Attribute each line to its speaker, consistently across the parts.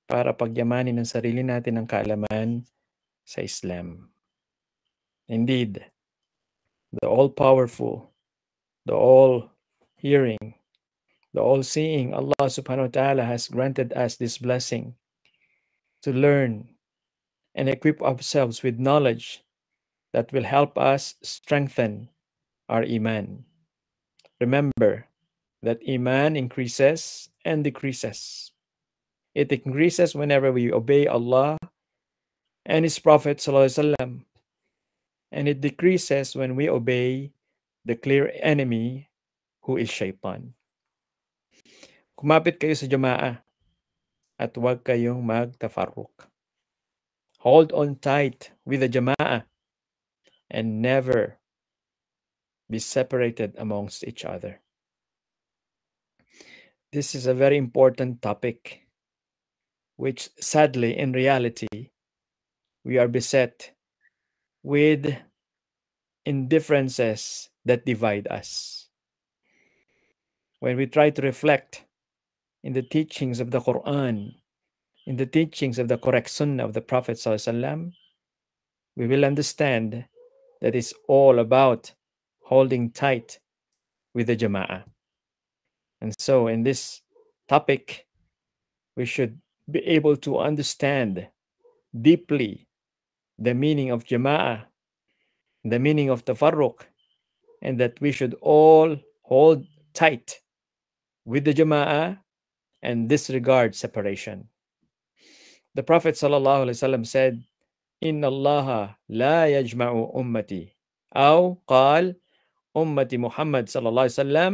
Speaker 1: para pagyamanin ang sarili natin ng kaalaman sa Islam. Indeed, the all-powerful, the all-hearing, the all-seeing Allah subhanahu wa ta'ala has granted us this blessing to learn and equip ourselves with knowledge that will help us strengthen our iman. Remember that iman increases and decreases. It increases whenever we obey Allah and His Prophet sallallahu alaihi wasallam, and it decreases when we obey the clear enemy who is Shaitan. Kumapit kayo sa Jama'ah at huwag kayong magtafarruq. Hold on tight with the Jama'ah and never be separated amongst each other. This is a very important topic, which sadly, in reality, we are beset with indifferences that divide us. When we try to reflect in the teachings of the Quran, in the teachings of the correct Sunnah of the Prophet ﷺ, we will understand that it's all about holding tight with the Jama'ah. And so, in this topic, we should be able to understand deeply the meaning of Jama'ah, the meaning of Tafarruq, and that we should all hold tight with the Jama'ah and disregard separation. The Prophet ﷺ said, Inna Allah la yajma'u ummati. Aw qal, ummati Muhammad sallallahu alaihi wasallam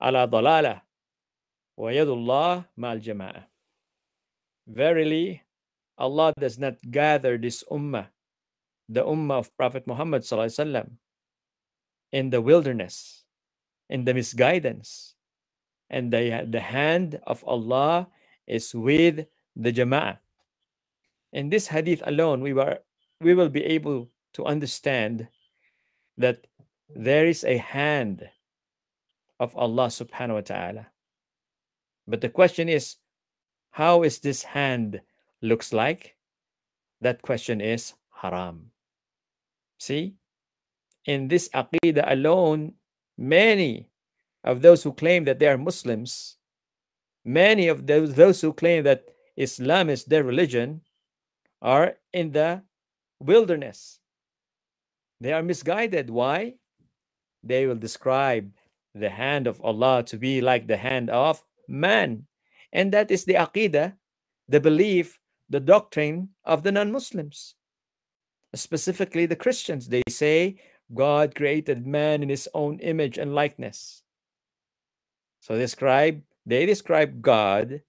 Speaker 1: ala dalalah wa yadullah ma'al jama'ah. Verily, Allah does not gather this ummah, the ummah of Prophet Muhammad sallallahu alaihi wasallam, in the wilderness, in the misguidance, and the hand of Allah is with the jama'ah. In this hadith alone, we will be able to understand that there is a hand of Allah subhanahu wa ta'ala. But the question is, how is this hand looks like? That question is haram. See, in this aqidah alone, many of those who claim that they are Muslims, many of those who claim that Islam is their religion, are in the wilderness. They are misguided. Why? They will describe the hand of Allah to be like the hand of man. And that is the aqidah, the belief, the doctrine of the non-Muslims. Specifically the Christians. They say God created man in his own image and likeness. So they describe God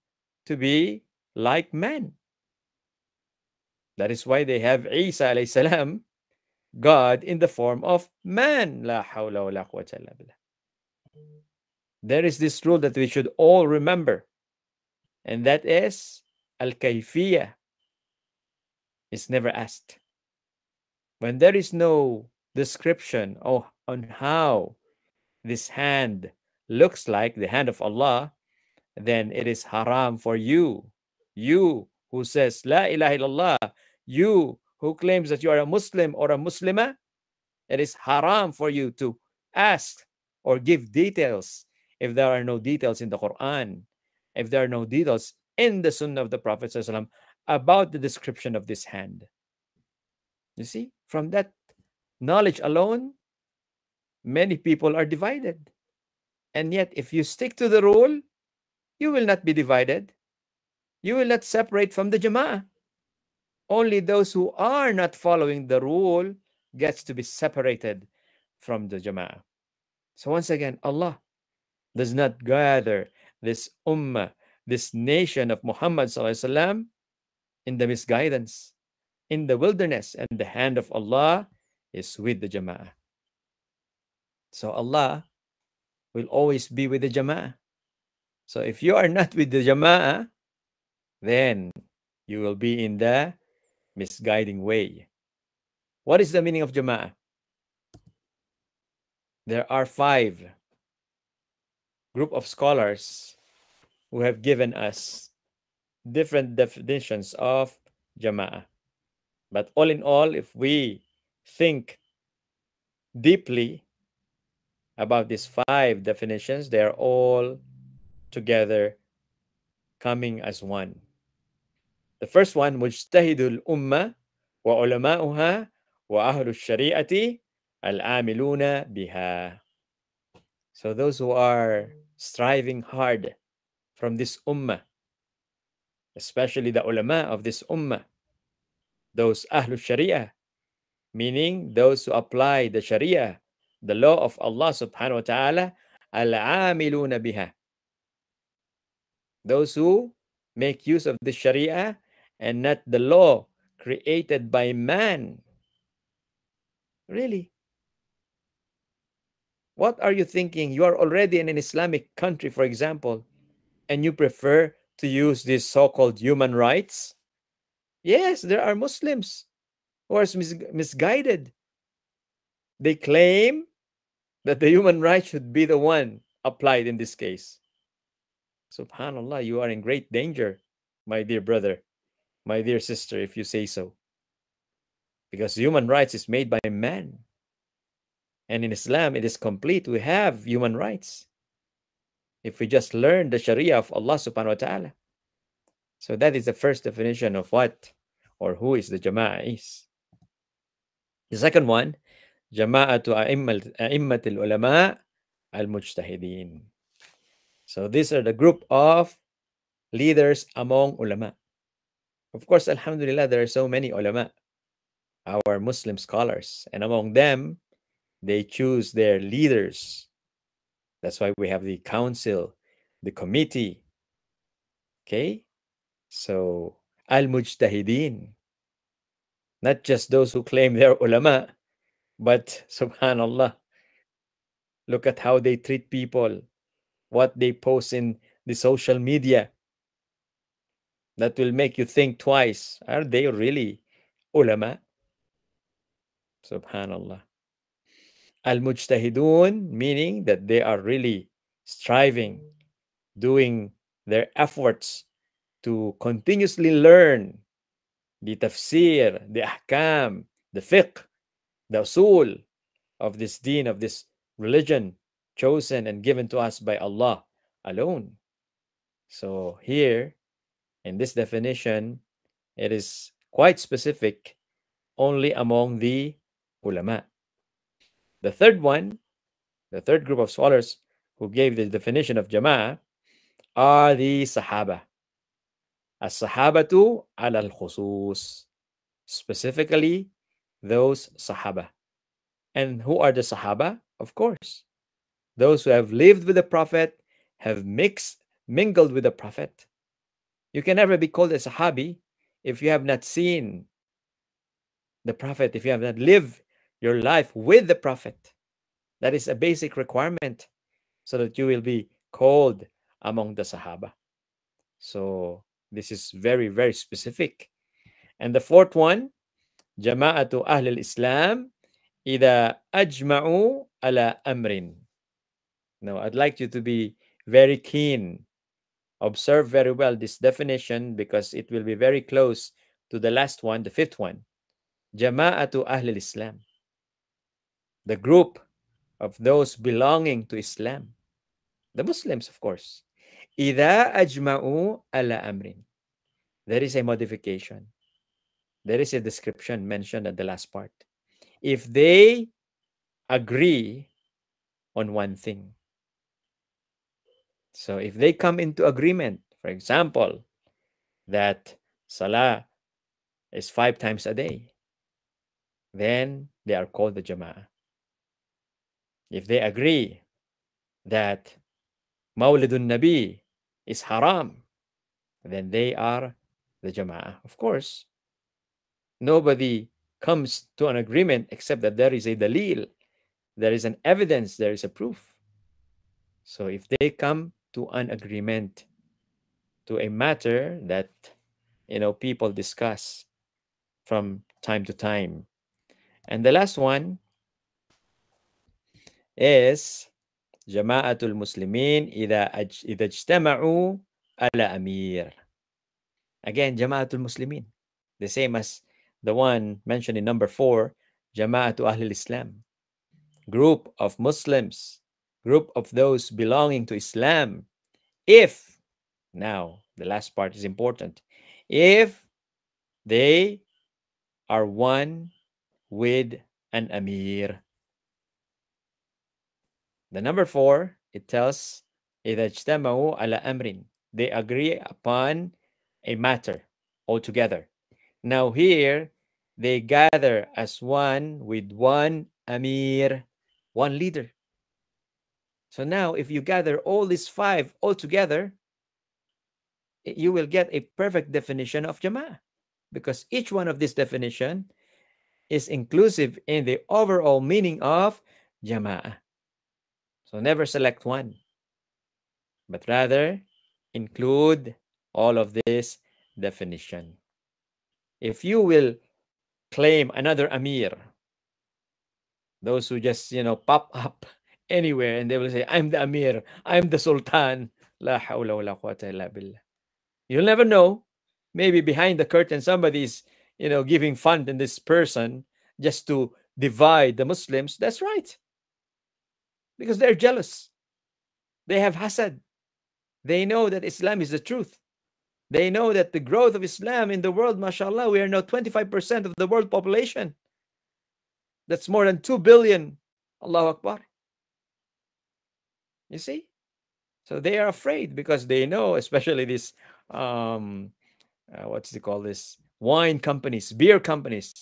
Speaker 1: to be like man. That is why they have Isa alayhi salam, God in the form of man. La hawla wa la quwwata illa billah. There is this rule that we should all remember, and that is al-kayfiyah is never asked. When there is no description on how this hand looks like, the hand of Allah, then it is haram for you who says La ilaha illallah, you who claims that you are a Muslim or a Muslimah, it is haram for you to ask or give details if there are no details in the Quran, if there are no details in the Sunnah of the Prophet ﷺ about the description of this hand. You see, from that knowledge alone, many people are divided. And yet, if you stick to the rule, you will not be divided. You will not separate from the Jama'ah. Only those who are not following the rule gets to be separated from the Jama'ah. So once again, Allah does not gather this ummah, this nation of Muhammad SAW in the misguidance, in the wilderness, and the hand of Allah is with the Jama'ah. So Allah will always be with the Jama'ah. So if you are not with the Jama'ah, then you will be in the misguiding way. What is the meaning of Jama'ah? There are 5 group of scholars who have given us different definitions of Jama'ah. But all in all, if we think deeply about these 5 definitions, they are all together coming as one. The first one, مجتهد الأمة وعلماؤها وأهل الشريعة العاملون بها. So those who are striving hard from this ummah, especially the ulama of this ummah, those Ahlul Sharia, meaning those who apply the Sharia, the law of Allah subhanahu wa ta'ala, al-amiluna biha, those who make use of the Sharia and not the law created by man. Really? What are you thinking? You are already in an Islamic country, for example, and you prefer to use these so-called human rights? Yes, there are Muslims who are misguided. They claim that the human right should be the one applied in this case. Subhanallah, you are in great danger, my dear brother, my dear sister, if you say so. Because human rights is made by man. And in Islam, it is complete. We have human rights. If we just learn the Sharia of Allah subhanahu wa ta'ala. So that is the first definition of what or who is the Jama'ah is. The second one, Jama'atu a'immatil ulama al-mujtahidin. So these are the group of leaders among ulama. Of course, alhamdulillah, there are so many ulama, our Muslim scholars, and among them, they choose their leaders. That's why we have the council, the committee. Okay? So, al-mujtahidin, not just those who claim they're ulama, but subhanallah, look at how they treat people, what they post in the social media. That will make you think twice. Are they really ulama? Subhanallah. Al-mujtahidun, meaning that they are really striving, doing their efforts to continuously learn the tafsir, the ahkam, the fiqh, the usul of this deen, of this religion chosen and given to us by Allah alone. So here, in this definition, it is quite specific only among the ulama. The third one, the third group of scholars who gave the definition of Jama'ah are the Sahaba. As-Sahabatu ala al-khusus. Specifically, those Sahaba. And who are the Sahaba? Of course, those who have lived with the Prophet, have mingled with the Prophet. You can never be called a Sahabi if you have not seen the Prophet, if you have not lived your life with the Prophet. That is a basic requirement so that you will be called among the Sahaba. So this is very, very specific. And the fourth one, Jama'atu Ahl al-Islam إذا أجمعوا على أمر. Now, I'd like you to be very keen. Observe very well this definition because it will be very close to the last one, the fifth one. Jama'atu Ahl al-Islam. The group of those belonging to Islam. The Muslims, of course. إذا أجمعوا على أمر. There is a modification. There is a description mentioned at the last part. If they agree on one thing. So if they come into agreement, for example, that Salah is 5 times a day, then they are called the Jama'ah. If they agree that Mawlidun Nabi is haram, then they are the Jama'ah. Of course, nobody comes to an agreement except that there is a dalil, there is an evidence, there is a proof. So if they come to an agreement to a matter that people discuss from time to time. And the last one is Jama'atul Muslimin إذا اجتمعوا على أمير. Again, Jama'atul Muslimin, the same as the one mentioned in number 4, Jama'atu Ahlul Islam, group of Muslims, group of those belonging to Islam. If, now the last part is important, if they are one with an Amir. The number 4, it tells, إذا اجتمعوا على أمر, they agree upon a matter altogether. Now here, they gather as one with one Amir, one leader. So now, if you gather all these 5 all together, you will get a perfect definition of Jama'ah, because each one of this definition is inclusive in the overall meaning of Jama'ah. So never select one, but rather include all of this definition. If you will claim another Amir, those who just, pop up anywhere and they will say, I'm the Amir, I'm the Sultan. La hawla wa la quwwata illa billah. You'll never know. Maybe behind the curtain, somebody's, giving fund in this person just to divide the Muslims. That's right. Because they're jealous. They have hasad. They know that Islam is the truth. They know that the growth of Islam in the world, mashallah, we are now 25% of the world population. That's more than 2 billion. Allahu Akbar. You see? So they are afraid because they know, especially this, what's they call this? Wine companies, beer companies.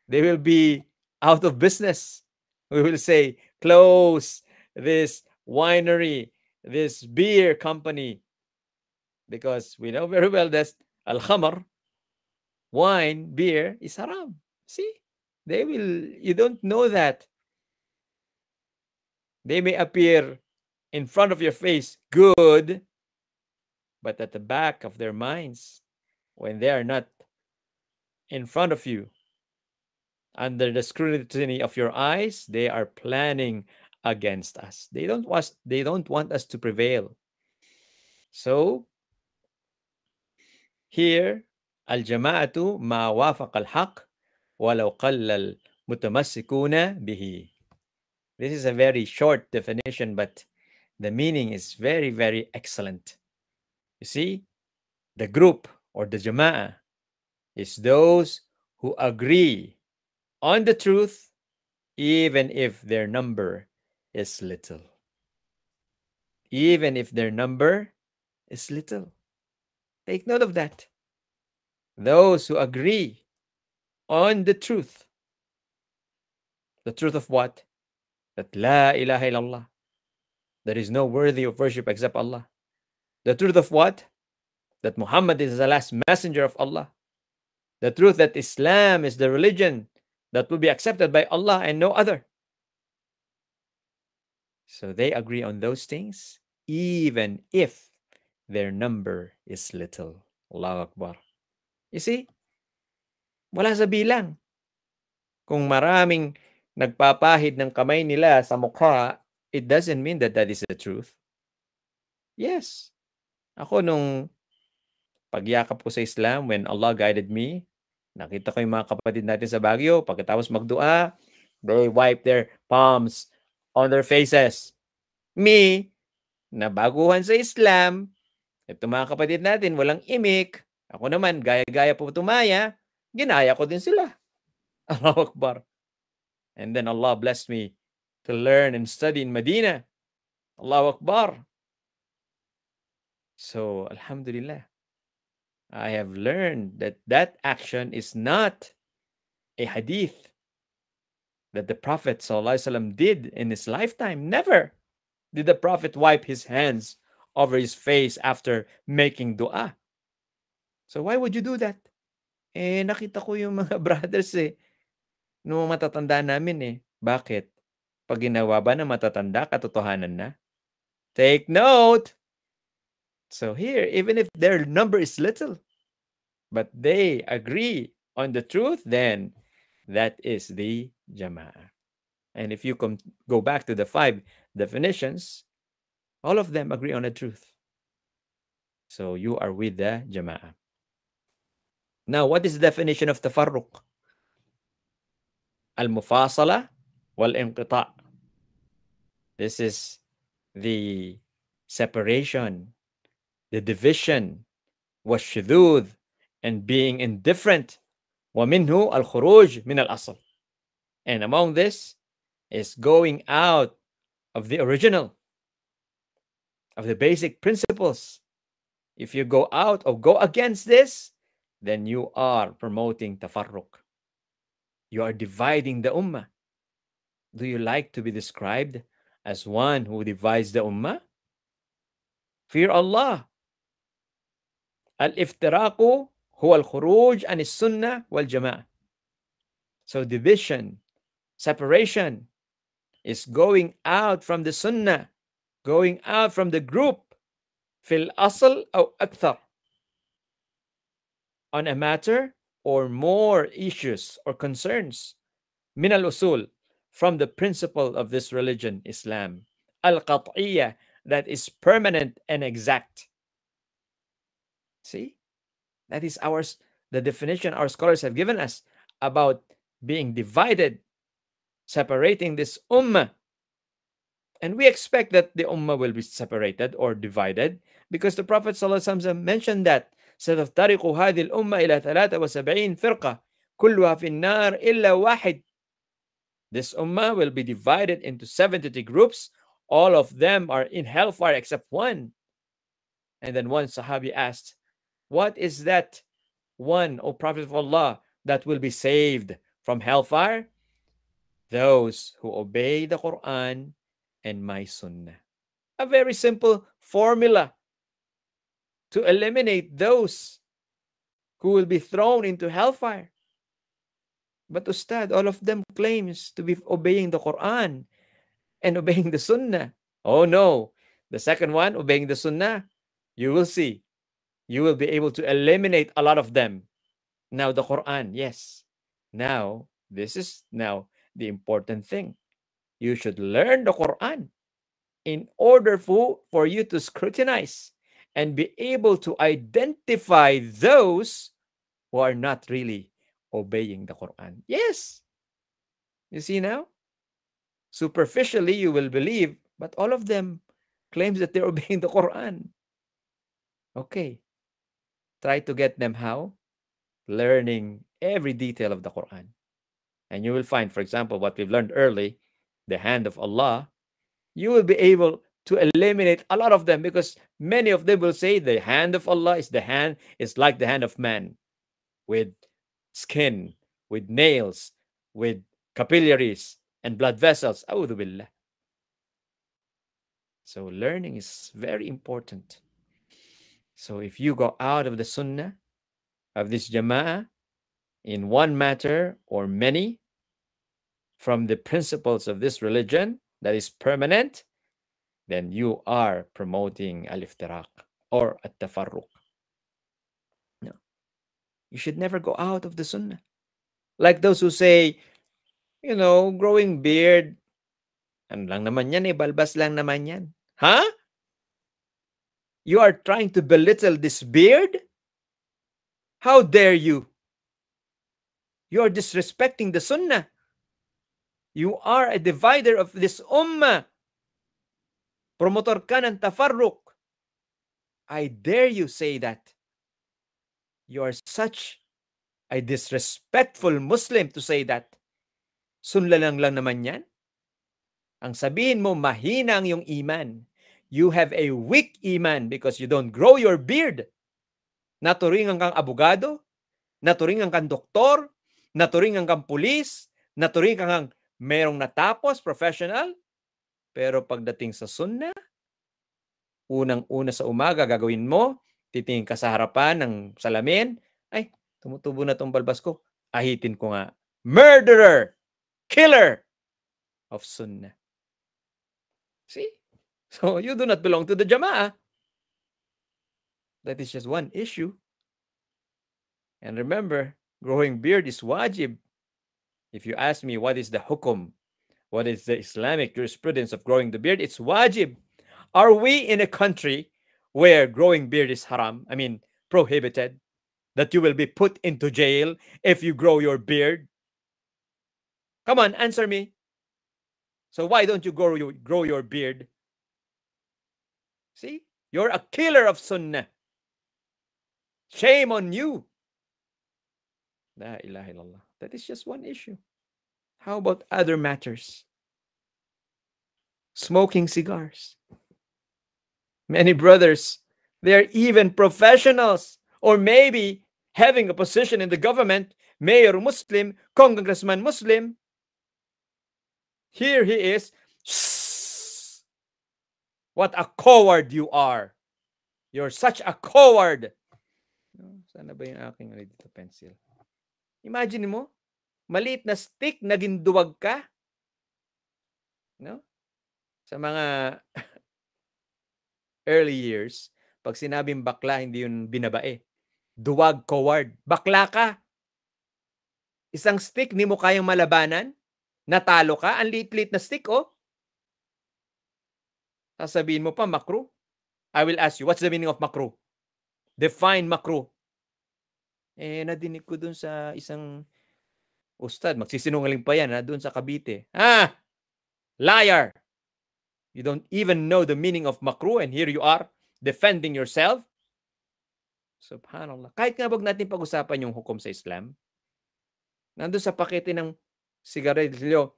Speaker 1: They will be out of business. We will say, close this winery, this beer company, because we know very well that al-khamr, wine, beer, is haram. See? You don't know that. They may appear in front of your face good, but at the back of their minds, when they are not in front of you, under the scrutiny of your eyes, they are planning against us. They don't want us to prevail. So here, al-jama'atu ma wafaq al-haq walau qalla al-mutamassikuna bihi. This is a very short definition, but the meaning is very, very excellent. You see, the group or the jama'ah is those who agree on the truth, even if their number is little. Even if their number is little. Take note of that. Those who agree on the truth. The truth of what? That La ilaha illallah. There is no worthy of worship except Allah. The truth of what? That Muhammad is the last messenger of Allah. The truth that Islam is the religion that will be accepted by Allah and no other. So they agree on those things, even if their number is little. Allahu Akbar. You see, wala sa bilang. Kung maraming nagpapahid ng kamay nila sa mukha, it doesn't mean that that is the truth. Yes. Ako nung pagyakap ko sa Islam, when Allah guided me, nakita ko yung mga kapatid natin sa Baguio, pagkatapos magdua, they wipe their palms on their faces. Me, na baguhan sa Islam, ito mga kapatid natin, walang imik, ako naman, gaya-gaya po tumaya, ginaya ko din sila. Allahu Akbar. And then Allah blessed me to learn and study in Medina. Allahu Akbar. So, Alhamdulillah, I have learned that that action is not a hadith that the Prophet ﷺ did in his lifetime. Never did the Prophet wipe his hands over his face after making dua. So why would you do that? Nakita ko yung mga brothers nung matatanda namin Bakit? Pag ginawa ba ng matatanda, katotohanan na? Take note! So here, even if their number is little, but they agree on the truth, then that is the Jama'ah. And if you go back to the 5 definitions, all of them agree on the truth. So you are with the Jama'ah. Now, what is the definition of tafarruq? Al-mufasala wal-inqita'. This is the separation, the division, والشذوذ, and being indifferent. ومنه الخروج من الأصل. And among this is going out of the original, of the basic principles. If you go out or go against this, then you are promoting tafarruq. You are dividing the ummah. Do you like to be described as one who divides the ummah? Fear Allah. Al-iftiraqu huwa al-khuruj an sunnah wal-jama'ah. So division, separation is going out from the sunnah, going out from the group, fil asl aw akthar, on a matter or more issues or concerns, min al-usul, from the principle of this religion, Islam, al-qat'iyya, that is permanent and exact. See, that is the definition our scholars have given us about being divided, separating this ummah. And we expect that the ummah will be separated or divided because the Prophet ﷺ mentioned that ستفترق هذه الأمة إلى 73 فرقة كلها في النار إلا واحد. This ummah will be divided into 70 groups. All of them are in hellfire except one. And then one Sahabi asked, what is that one, O Prophet of Allah, that will be saved from hellfire? Those who obey the Quran and my Sunnah. A very simple formula to eliminate those who will be thrown into hellfire. But Ustad, all of them claims to be obeying the Quran and obeying the Sunnah. Oh no, the second one, obeying the Sunnah, you will see. You will be able to eliminate a lot of them. Now the Quran, yes. Now, this is now the important thing. You should learn the Quran in order for you to scrutinize and be able to identify those who are not really obeying the Quran. Yes. You see now? Superficially, you will believe, but all of them claims that they're obeying the Quran. Okay. Try to get them how? Learning every detail of the Quran. And you will find, for example, what we've learned early, the hand of Allah, you will be able to eliminate a lot of them because many of them will say the hand of Allah is like the hand of man, with skin, with nails, with capillaries and blood vessels. A'udhu billah. So learning is very important. So if you go out of the sunnah of this jama'ah in one matter or many from the principles of this religion that is permanent, then you are promoting al-iftiraq or at-tafarruq. No. You should never go out of the sunnah. Like those who say, growing beard, ano lang naman yan balbas lang naman yan. Huh? You are trying to belittle this beard? How dare you? You are disrespecting the sunnah. You are a divider of this ummah. Promotor ka ng tafarruq. I dare you say that. You are such a disrespectful Muslim to say that. Sunlalang lang naman yan. Ang sabihin mo, mahina ang iyong iman. You have a weak iman because you don't grow your beard. Naturingan kang abogado, naturingan kang doktor, naturingan kang pulis, naturingan kang merong natapos, professional. Pero pagdating sa sunnah, unang-una sa umaga gagawin mo, titingin ka sa harapan ng salamin, ay, tumutubo na tong balbas ko. Ahitin ko nga. Murderer! Killer of sunnah. See? So you do not belong to the jama'ah. That is just one issue. And remember, growing beard is wajib. If you ask me what is the hukum, what is the Islamic jurisprudence of growing the beard, it's wajib. Are we in a country where growing beard is haram? I mean, prohibited? that you will be put into jail if you grow your beard? Come on, answer me. So why don't you grow your beard? See, you're a killer of sunnah. Shame on you. La ilaha illallah. That is just one issue. How about other matters? Smoking cigars. Many brothers, they're even professionals, or maybe having a position in the government, mayor Muslim, congressman Muslim. Here he is. Shh. What a coward you are. You're such a coward. Sana ba yung aking dito pencil? Imagine mo, maliit na stick, naging duwag ka. No? Sa mga early years, pag sinabing bakla, hindi yun binabae. Duwag, coward. Bakla ka. Isang stick, hindi mo kayang malabanan. Natalo ka. Ang liit-liit na stick, oh. Sasabihin mo pa, makruh. I will ask you, what's the meaning of makruh? Define makruh. Nadinig ko dun sa isang ustad, magsisinungaling pa yan, dun sa Cavite. Liar! You don't even know the meaning of makruh, and here you are, defending yourself? Subhanallah. Kahit nga wag natin pag-usapan yung hukom sa Islam, nandun sa pakete ng sigarilyo,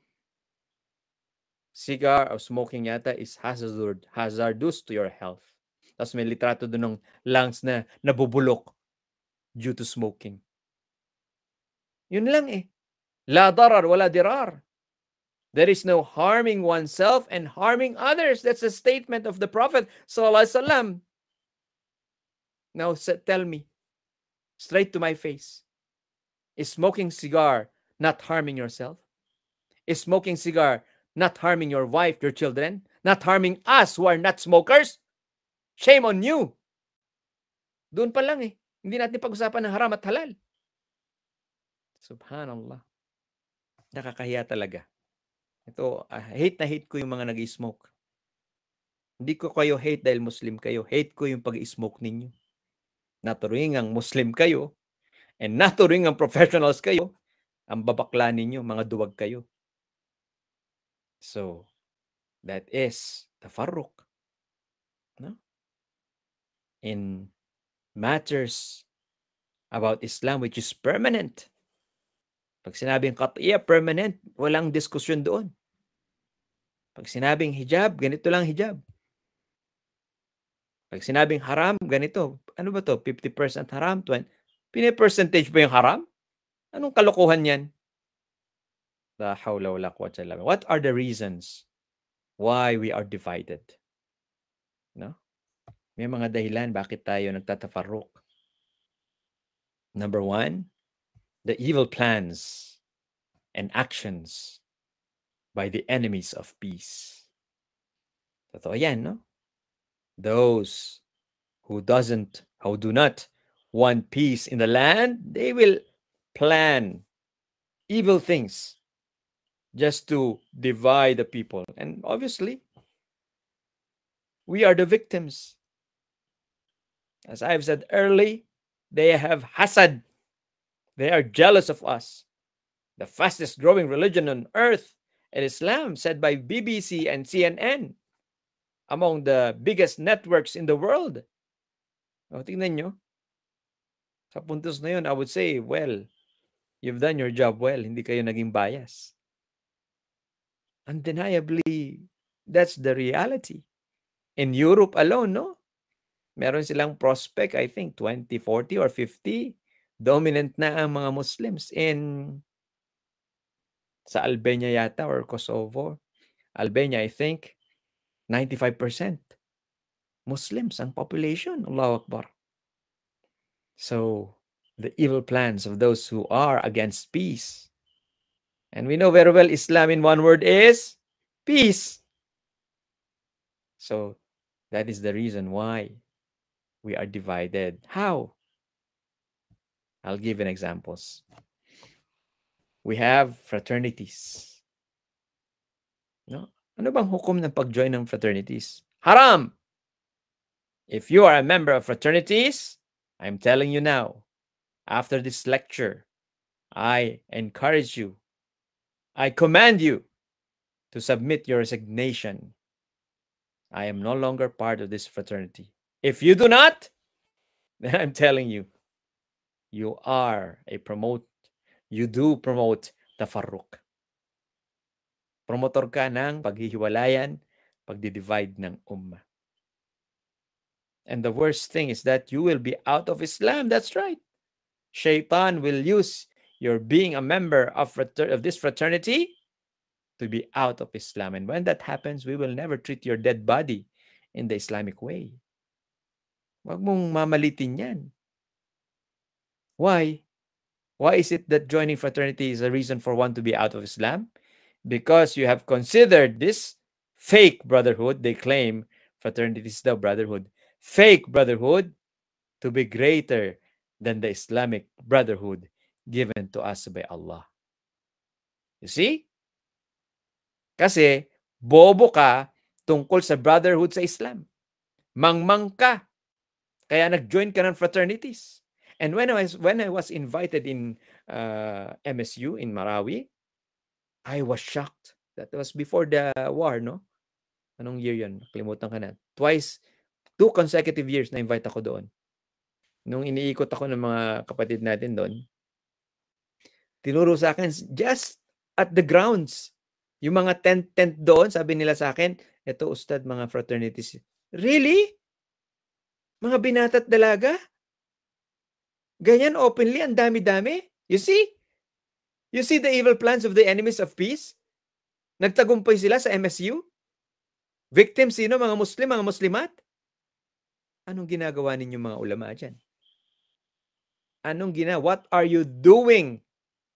Speaker 1: cigar or smoking yata is hazardous to your health. Tapos may litrato doon ng lungs na nabubulok due to smoking. Yun lang eh. La darar wala dirar. There is no harming oneself and harming others. That's a statement of the Prophet sallallahu alaihi wasallam. Now tell me, straight to my face, is smoking cigar not harming yourself? Is smoking cigar not harming your wife, your children? Not harming us who are not smokers? Shame on you! Doon pa lang eh. Hindi natin pag-usapan ng haram at halal. Subhanallah. Nakakahiya talaga. Ito, hate na hate ko yung mga nag-i-smoke. Hindi ko kayo hate dahil Muslim kayo. Hate ko yung pag-i-smoke ninyo. Naturingang Muslim kayo and naturingang professionals kayo, ang babakla ninyo, mga duwag kayo. So, that is tafarruq. No? In matters about Islam which is permanent. Pag sinabing qat'iyya, permanent, walang diskusyon doon. Pag sinabing hijab, ganito lang hijab. Pag sinabing haram, ganito. Ano ba to? 50% haram, 20%. Pini-percentage ba yung haram? Anong kalokohan yan? La hawla wala quwwata illa billah. What are the reasons why we are divided? No? May mga dahilan bakit tayo nagtatafarruq. Number one, the evil plans and actions by the enemies of peace. Totoo yan, no? Those who do not want peace in the land, they will plan evil things just to divide the people. And obviously, we are the victims. As I've said early, they have hasad. They are jealous of us. The fastest growing religion on earth is Islam, said by BBC and CNN, among the biggest networks in the world. O, tingnan nyo. Sa puntos na yun, I would say, well, you've done your job well. Hindi kayo naging bias. Undeniably, that's the reality. In Europe alone, no? Meron silang prospect, I think, 20, 40, or 50. Dominant na ang mga Muslims sa Albania yata or Kosovo. Albania, I think, 95% Muslims ang population. Allahu Akbar. So, the evil plans of those who are against peace. And we know very well Islam in one word is peace. So, that is the reason why we are divided. How? I'll give an examples. We have fraternities. No? Ano bang hukom ng pag-join ng fraternities? Haram! If you are a member of fraternities, I'm telling you now, After this lecture, I encourage you, I command you to submit your resignation. I am no longer part of this fraternity. If you do not, then I'm telling you, you do promote tafarruq. Promotor ka ng paghihiwalayan, pagdi-divide ng ummah. And the worst thing is that you will be out of Islam. That's right. Shaitan will use your being a member of this fraternity to be out of Islam. And when that happens, we will never treat your dead body in the Islamic way. Wag mong mamalitin yan. Why? Why is it that joining fraternity is a reason for one to be out of Islam? Because you have considered this fake brotherhood. They claim fraternity is the brotherhood. Fake brotherhood to be greater than the Islamic brotherhood given to us by Allah. You see? Kasi bobo ka tungkol sa brotherhood sa Islam. Mangmang ka. Kaya nag-join ka ng fraternities. And when I was invited in MSU in Marawi, I was shocked. That was before the war, no? Anong year yun? Kalimutan ka na. 2 consecutive years na invite ako doon. Nung iniikot ako ng mga kapatid natin doon, tinuro sa akin just at the grounds. Yung mga tent doon, sabi nila sa akin, eto ustad, mga fraternities. Really? Mga binata't dalaga? Ganyan openly, ang dami-dami? You see? You see the evil plans of the enemies of peace? Nagtagumpay sila sa MSU? Victim sino? Mga Muslim, mga Muslimat? Anong ginagawa ninyo mga ulama dyan? What are you doing?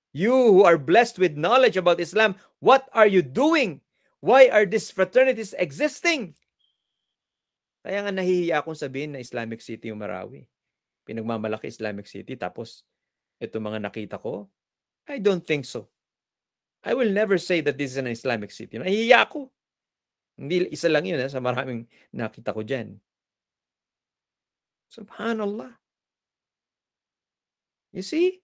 Speaker 1: You who are blessed with knowledge about Islam, what are you doing? Why are these fraternities existing? Kaya nga nahihiya akong sabihin na Islamic City yung Marawi. Pinagmamalaki Islamic City, tapos ito mga nakita ko, I don't think so. I will never say that this is an Islamic city. Nahihiya ako. Hindi, isa lang yun sa maraming nakita ko dyan. Subhanallah. You see?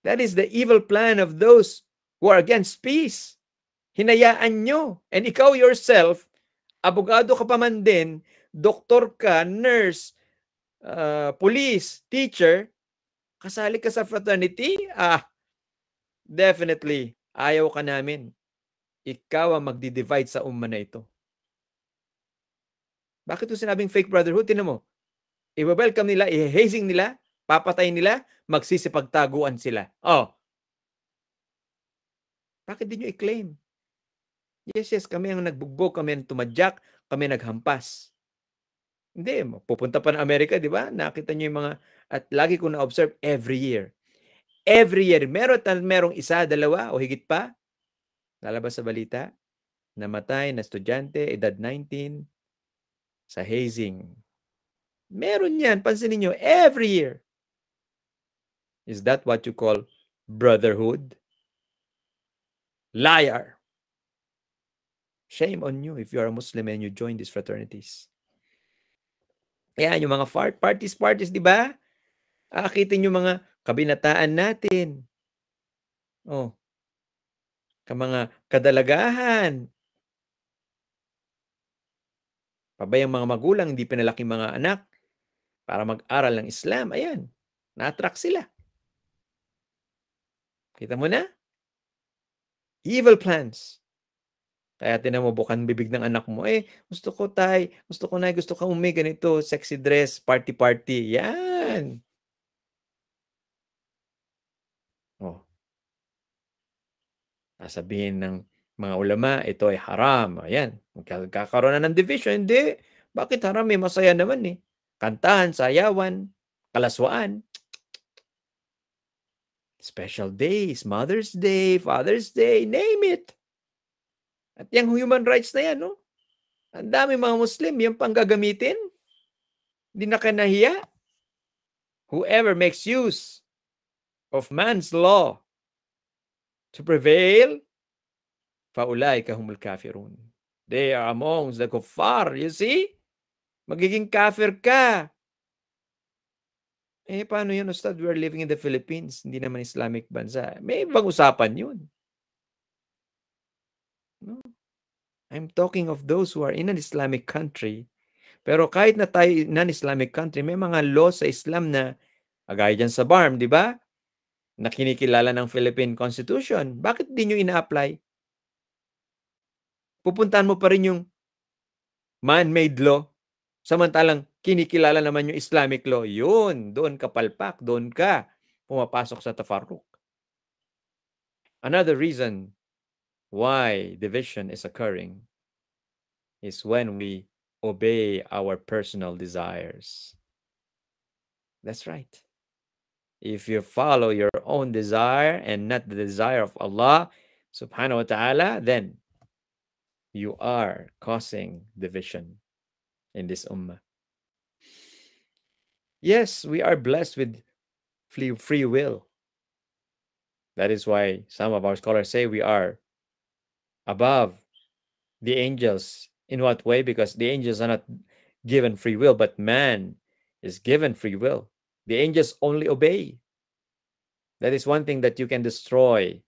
Speaker 1: That is the evil plan of those who are against peace. Hinayaan nyo. And ikaw yourself, abogado ka pa man din, doktor ka, nurse, police, teacher, kasali ka sa fraternity, definitely, ayaw ka namin. Ikaw ang magdi-divide sa umma na ito. Bakit ito sinabing fake brotherhood? Tinan mo, i-welcome nila, i-hazing nila, papatayin nila, magsisipagtaguan sila. Bakit di nyo i-claim? Yes, kami ang nagbugbog, kami ang tumadyak, kami naghampas. Hindi, pupunta pa ng Amerika, di ba? Nakita nyo yung mga, at lagi ko na-observe every year. Every year, merong isa, dalawa, o higit pa, lalabas sa balita, namatay na estudyante, edad 19, sa hazing. Meron yan, pansinin nyo, every year. Is that what you call brotherhood? Liar. Shame on you if you are a Muslim and you join these fraternities. Ayan, yung mga parties, di ba? Akitin yung mga kabinataan natin. Mga kadalagahan. Pabayang mga magulang, hindi pinalaki mga anak para mag-aral ng Islam. Ayan, na-attract sila. Kita mo na? Evil plans. Kaya tinan mo, bukan bibig ng anak mo, gusto ko ganito, sexy dress, party. Yan. Sasabihin ng mga ulama, ito ay haram. Ayan, magkakaroon na ng division. Hindi. Bakit haram? Masaya naman eh. Kantahan, sayawan, kalaswaan. Special days, Mother's Day, Father's Day, name it. At yung human rights na yan, no? Ang dami mga Muslim, yung pang gagamitin. Hindi na kanahiya. Whoever makes use of man's law to prevail, faulaika humul kafirun. They are amongst the kuffar. You see? Magiging kafir ka. Paano yun, Ustad? We're living in the Philippines. Hindi naman Islamic bansa. May ibang usapan yun. No? I'm talking of those who are in an Islamic country. Pero kahit na tayo non-Islamic country, may mga laws sa Islam na, agaya dyan sa BARM, di ba? Na kinikilala ng Philippine Constitution. Bakit di nyo ina-apply? Pupuntahan mo pa rin yung man-made law. Samantalang kinikilala naman yung Islamic law. Yun, doon ka palpak, doon ka pumapasok sa tafarruq. Another reason why division is occurring is when we obey our personal desires. That's right. If you follow your own desire and not the desire of Allah subhanahu wa ta'ala, then you are causing division in this ummah. Yes, we are blessed with free will. That is why some of our scholars say we are above the angels. In what way? Because the angels are not given free will, but man is given free will. The angels only obey. That is one thing that you can destroy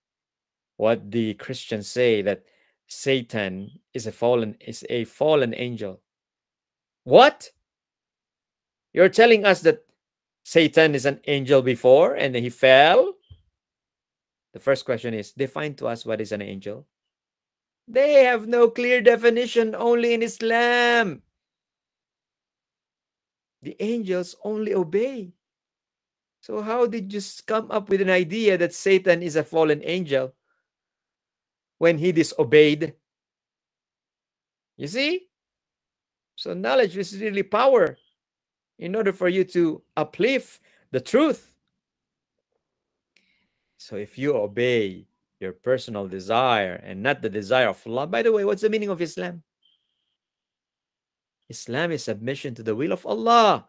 Speaker 1: what the Christians say, that Satan is a fallen angel. What? You're telling us that Satan is an angel before and he fell? The first question is, define to us what is an angel. They have no clear definition, only in Islam. The angels only obey. So how did you come up with an idea that Satan is a fallen angel when he disobeyed? You see? So knowledge is really power in order for you to uplift the truth. So if you obey your personal desire and not the desire of Allah, by the way, what's the meaning of Islam? Islam is submission to the will of Allah.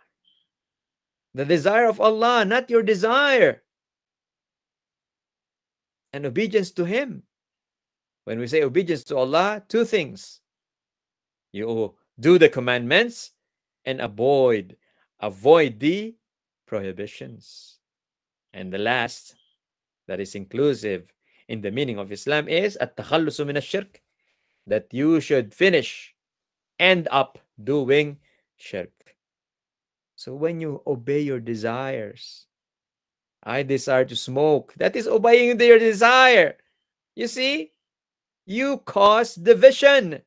Speaker 1: The desire of Allah, not your desire. And obedience to Him. When we say obedience to Allah, two things. You do the commandments and avoid the prohibitions. And the last, that is inclusive in the meaning of Islam, is at-takhallusu min ash-shirk, that you should end up doing shirk. So when you obey your desires, I desire to smoke, that is obeying your desire. You see? You cause division.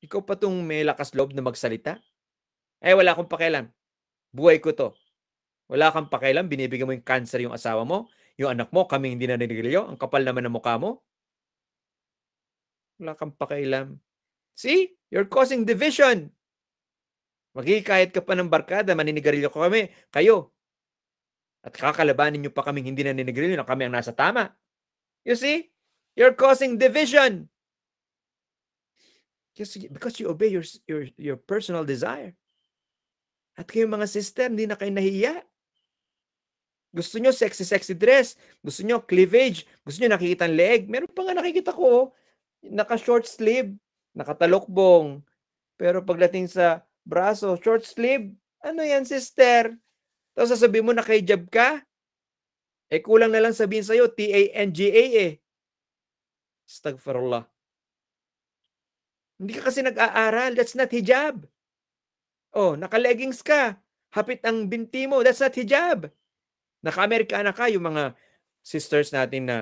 Speaker 1: Ikaw pa tong may lakas loob na magsalita? Wala akong pakialam. Buhay ko to. Wala kang pakialam, binibigyan mo yung cancer yung asawa mo, yung anak mo, kaming hindi naninigarilyo, ang kapal naman ng mukha mo. Wala kang pakialam. See? You're causing division. Maghihikayat ka pa ng barkada, maninigarilyo kayo. At kakalabanin nyo pa kaming hindi naninigarilyo na kami ang nasa tama. You see? You're causing division. Because you obey your personal desire. At kayo mga sister, hindi na kayo nahiya. Gusto nyo sexy dress. Gusto nyo cleavage. Gusto nyo nakikita ang leg. Meron pa nga nakikita ko, naka-short sleeve, nakatalokbong. Pero pagdating sa braso, short sleeve. Ano yan, sister? Tapos sasabihin mo naka-hijab ka? Kulang na lang sabihin sa'yo, TANGA Astaghfirullah. Hindi ka kasi nag-aaral. That's not hijab. Naka-leggings ka. Hapit ang binti mo. That's not hijab. Naka-Amerikana ka, yung mga sisters natin na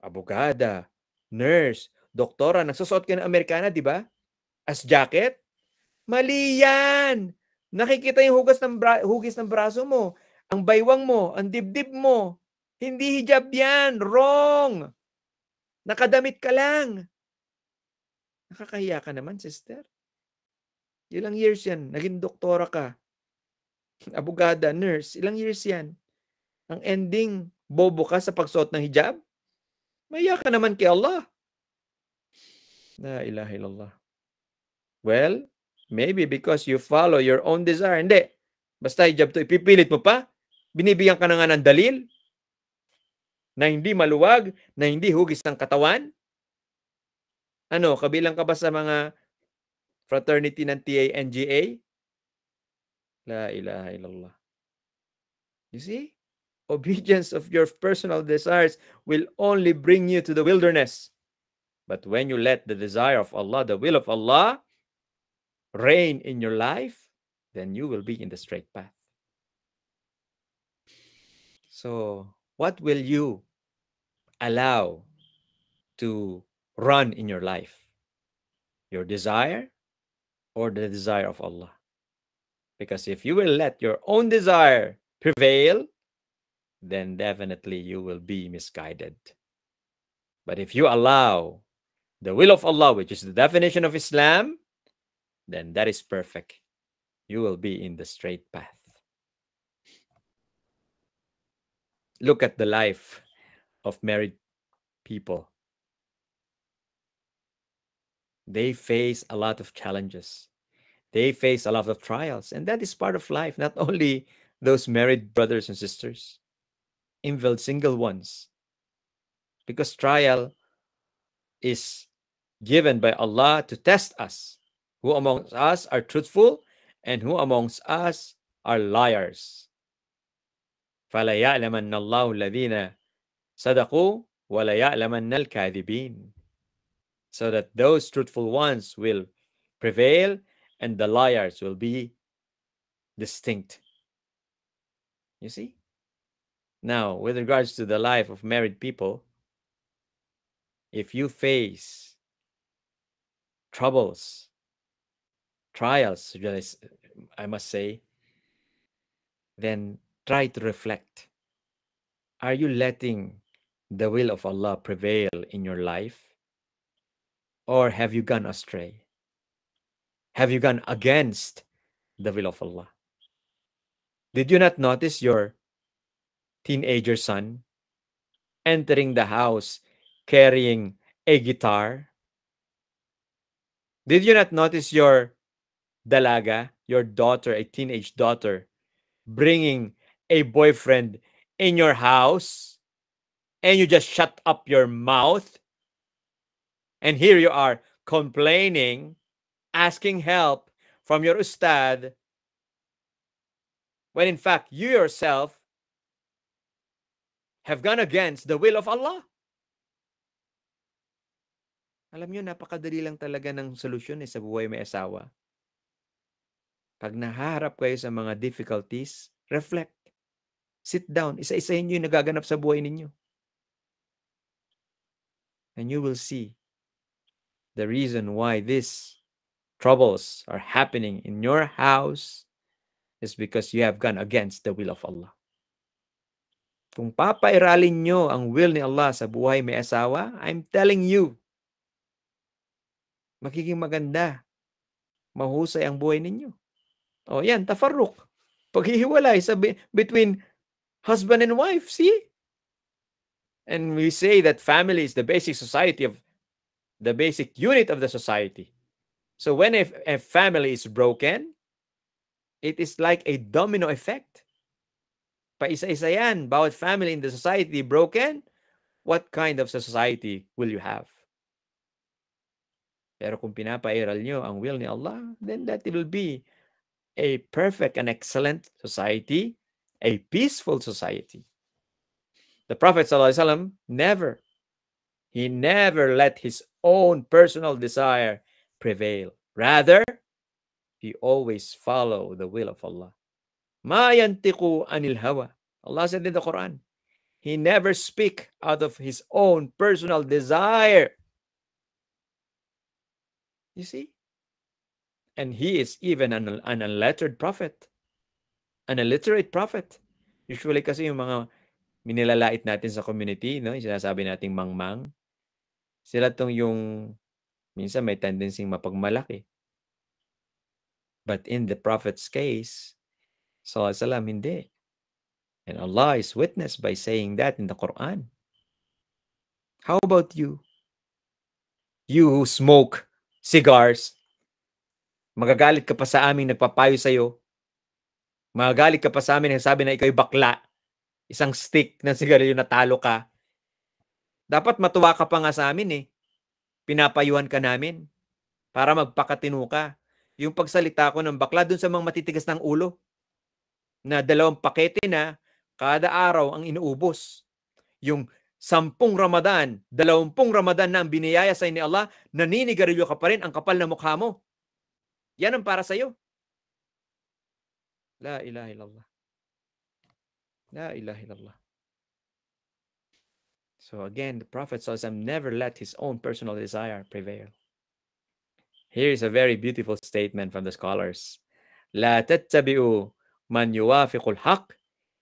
Speaker 1: abogada, nurse, doktora, nagsusuot ka ng Amerikana, di ba? As jacket. Mali yan. Nakikita yung hugis ng braso mo, ang baywang mo, ang dibdib mo. Hindi hijab yan. Wrong. Nakadamit ka lang. Nakakahiya ka naman, sister. Ilang years yan? Naging doktora ka. Abogada, nurse. Ilang years yan? Ang ending, bobo ka sa pagsuot ng hijab? Maya ka naman kay Allah. La ilaha illallah. Well, maybe because you follow your own desire. Hindi. Basta hijab to, ipipilit mo pa? Binibigyan ka na nga ng dalil? Na hindi maluwag? Na hindi hugis ng katawan? Kabilang ka ba sa mga fraternity ng TANGA? La ilaha illallah. You see? Obedience of your personal desires will only bring you to the wilderness. But when you let the desire of Allah, the will of Allah, reign in your life, then you will be in the straight path. So, what will you allow to run in your life? Your desire or the desire of Allah? Because if you will let your own desire prevail, then definitely you will be misguided. But if you allow the will of Allah, which is the definition of Islam, then that is perfect. You will be in the straight path. Look at the life of married people. They face a lot of challenges. They face a lot of trials, and that is part of life. Not only those married brothers and sisters, even single ones, because trial is given by Allah to test us. Who amongst us are truthful and who amongst us are liars? فَلَيَعْلَمَنَّ اللَّهُ الَّذِينَ صَدَقُوا وَلَيَعْلَمَنَّ الْكَاذِبِينَ. So that those truthful ones will prevail and the liars will be distinct. You see? Now, with regards to the life of married people, if you face troubles, trials, I must say, then try to reflect. Are you letting the will of Allah prevail in your life? Or have you gone astray? Have you gone against the will of Allah? Did you not notice your teenager son entering the house carrying a guitar? Did you not notice your dalaga, your daughter, a teenage daughter, bringing a boyfriend in your house and you just shut up your mouth? And here you are complaining, asking help from your ustad, when in fact you yourself have gone against the will of Allah. Alam nyo, napakadali lang talaga ng solusyon sa buhay may asawa. Pag nahaharap kayo sa mga difficulties, reflect. Sit down. Isa-isahin nyo yung nagaganap sa buhay ninyo. And you will see the reason why these troubles are happening in your house is because you have gone against the will of Allah. Kung papairalin nyo ang will ni Allah sa buhay may asawa, I'm telling you, magiging maganda, mahusay ang buhay ninyo. O yan, tafarruk. Paghihiwalay between husband and wife, see? And we say that family is the basic the basic unit of the society. So when a family is broken, it is like a domino effect. Paisa-isa yan. Bawat family in the society broken, what kind of society will you have? Pero kung pinapairal nyo ang will ni Allah, then that will be a perfect and excellent society, a peaceful society. The Prophet ﷺ never let his own personal desire prevail. Rather, he always followed the will of Allah. Ma yantiqu anil hawa. Allah said in the Quran, he never speak out of his own personal desire. You see? And he is even an unlettered prophet. An illiterate prophet. Usually kasi yung mga minilalait natin sa community, no? Yung sinasabi nating mangmang, sila tong yung minsan may tendency mapagmalaki. But in the prophet's case, sallallahu alaihi wasallam, hindi. And Allah is witness by saying that in the Quran. How about you? You who smoke cigars, magagalit ka pa sa amin nagpapayo sa'yo. Magagalit ka pa sa amin nagsasabi na ikaw'y bakla. Isang stick ng sigarilyo na talo ka. Dapat matuwa ka pa nga sa amin eh. Pinapayuhan ka namin para magpakatino ka. Yung pagsalita ko ng bakla dun sa mga matitigas ng ulo. na 2 pakete na kada araw ang inuubos. Yung 10 Ramadan, 20 Ramadan na ang biniyaya sa ni Allah, naninigarilyo ka pa rin, ang kapal na mukha mo. Yan ang para sa'yo. La ilaha illallah. La ilaha illallah. So again, the Prophet ﷺ never let his own personal desire prevail. Here is a very beautiful statement from the scholars. لا تتبعوا من يوافق الحق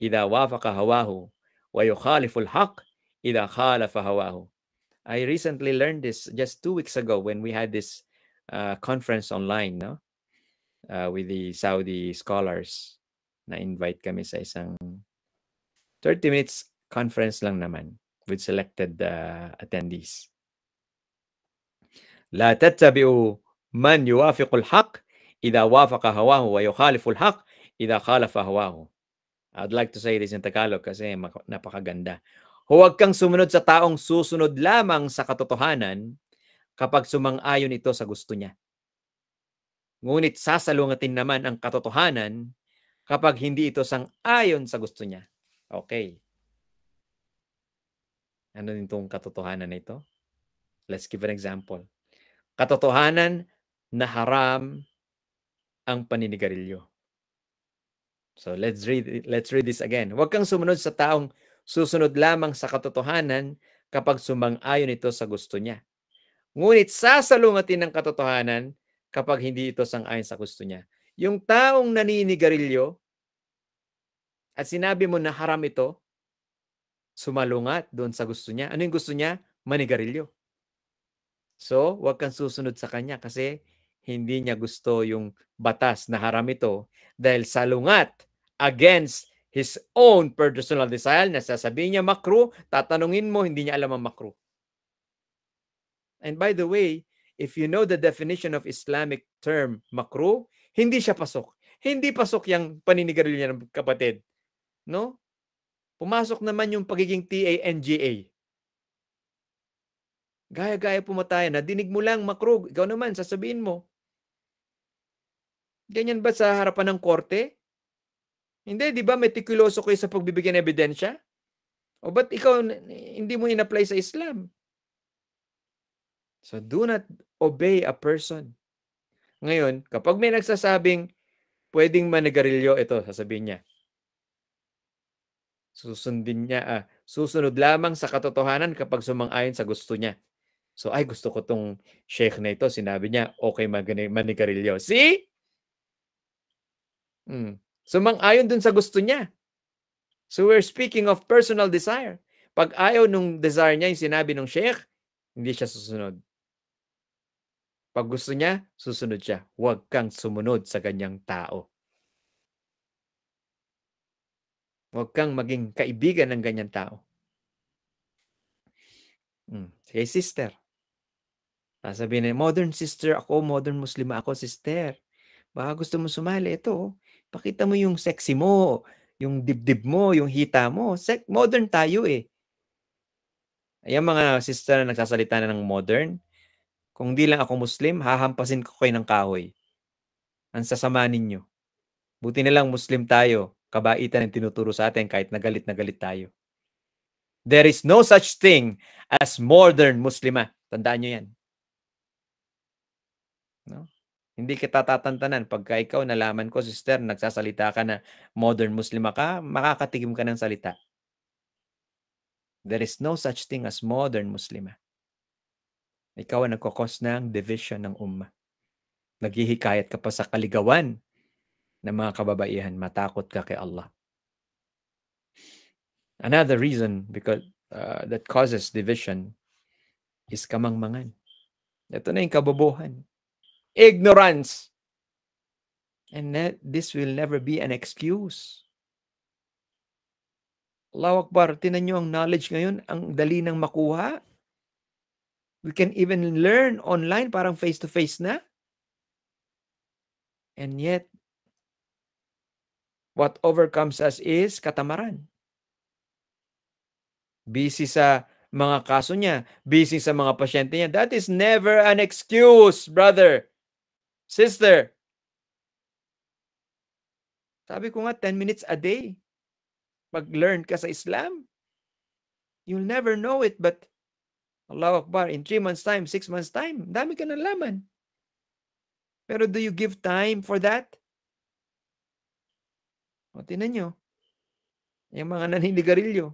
Speaker 1: إذا وافق هواه ويخالف الحق إذا خالف هواه. I recently learned this just 2 weeks ago when we had this conference online, no? With the Saudi scholars. Na-invite kami sa isang 30 minutes conference lang naman with selected attendees. لا تتبعوا من يوافق الحق إذا وافق هواه ويخالف الحق إذا خالف هواه. I'd like to say this in Tagalog kasi napakaganda. Huwag kang sumunod sa taong susunod lamang sa katotohanan kapag sumang-ayon ito sa gusto niya. Ngunit sasalungatin naman ang katotohanan kapag hindi ito sang-ayon sa gusto niya. Okay. Ano nitong katotohanan na ito? Let's give an example. Katotohanan na haram ang paninigarilyo. So let's read this again. Huwag kang sumunod sa taong susunod lamang sa katotohanan kapag sumang-ayon ito sa gusto niya. Ngunit sasalungatin ng katotohanan kapag hindi ito sang-ayon sa gusto niya. Yung taong naninigarilyo at sinabi mo na haram ito, sumalungat doon sa gusto niya. Ano yung gusto niya? Manigarilyo. So, huwag kang susunod sa kanya kasi hindi niya gusto yung batas na haram ito dahil salungat against his own personal desire na sasabihin niya makruh, tatanungin mo, hindi niya alam ang makruh. And by the way, if you know the definition of Islamic term makruh, hindi siya pasok. Hindi pasok yung paninigarilyo niya ng kapatid. No? Pumasok naman yung pagiging TANGA. Gaya-gaya pumatayan. Nadinig mo lang makruh. Ikaw naman, sasabihin mo. Ganyan ba sa harapan ng korte? Hindi, di ba metikuloso kayo sa pagbibigyan ng ebidensya? O ba't ikaw hindi mo in-apply sa Islam? So do not obey a person. Ngayon, kapag may nagsasabing pwedeng manigarilyo, ito, sasabihin niya. Susunod lamang sa katotohanan kapag sumang-ayon sa gusto niya. So, ay, gusto ko tong sheikh na ito. Sinabi niya, okay manigarilyo. See? Sumang-ayon dun sa gusto niya. So, we're speaking of personal desire. Pag ayaw nung desire niya, yung sinabi ng sheikh, hindi siya susunod. Pag gusto niya, susunod siya. Huwag kang sumunod sa ganyang tao. Huwag kang maging kaibigan ng ganyang tao. Sige, sister. Sasabihin niya, modern sister ako, modern Muslima ako, sister. Baka gusto mo sumali, ito. Pakita mo yung sexy mo, yung dibdib mo, yung hita mo. Modern tayo eh. Ayan mga sister na nagsasalita na ng modern, kung di lang ako Muslim, hahampasin ko kayo ng kahoy. Ang sasama ninyo. Buti na lang Muslim tayo, kabaitan ang tinuturo sa atin kahit na galit tayo. There is no such thing as modern Muslima. Tandaan nyo yan. No? Hindi kita tatantanan. Pagka ikaw nalaman ko, sister, nagsasalita ka na modern Muslima ka, makakatikim ka ng salita. There is no such thing as modern Muslima. Ikaw ang nagkakos ng division ng ummah. Naghihikayat ka pa sa kaligawan ng mga kababaihan. Matakot ka kay Allah. Another reason because that causes division is kamangmangan. Ito na yung kabobohan. Ignorance. And this will never be an excuse. Allahu Akbar, tinan nyo ang knowledge ngayon, ang dali nang makuha. We can even learn online, parang face-to-face na. And yet, what overcomes us is katamaran. Busy sa mga kaso niya, busy sa mga pasyente niya. That is never an excuse, brother, sister. Sabi ko nga, 10 minutes a day. Mag-learn ka sa Islam. You'll never know it, but Allahu Akbar, in 3 months time, 6 months time, dami ka nalaman. Pero do you give time for that? O, tingnan nyo. Yung mga naninigarilyo,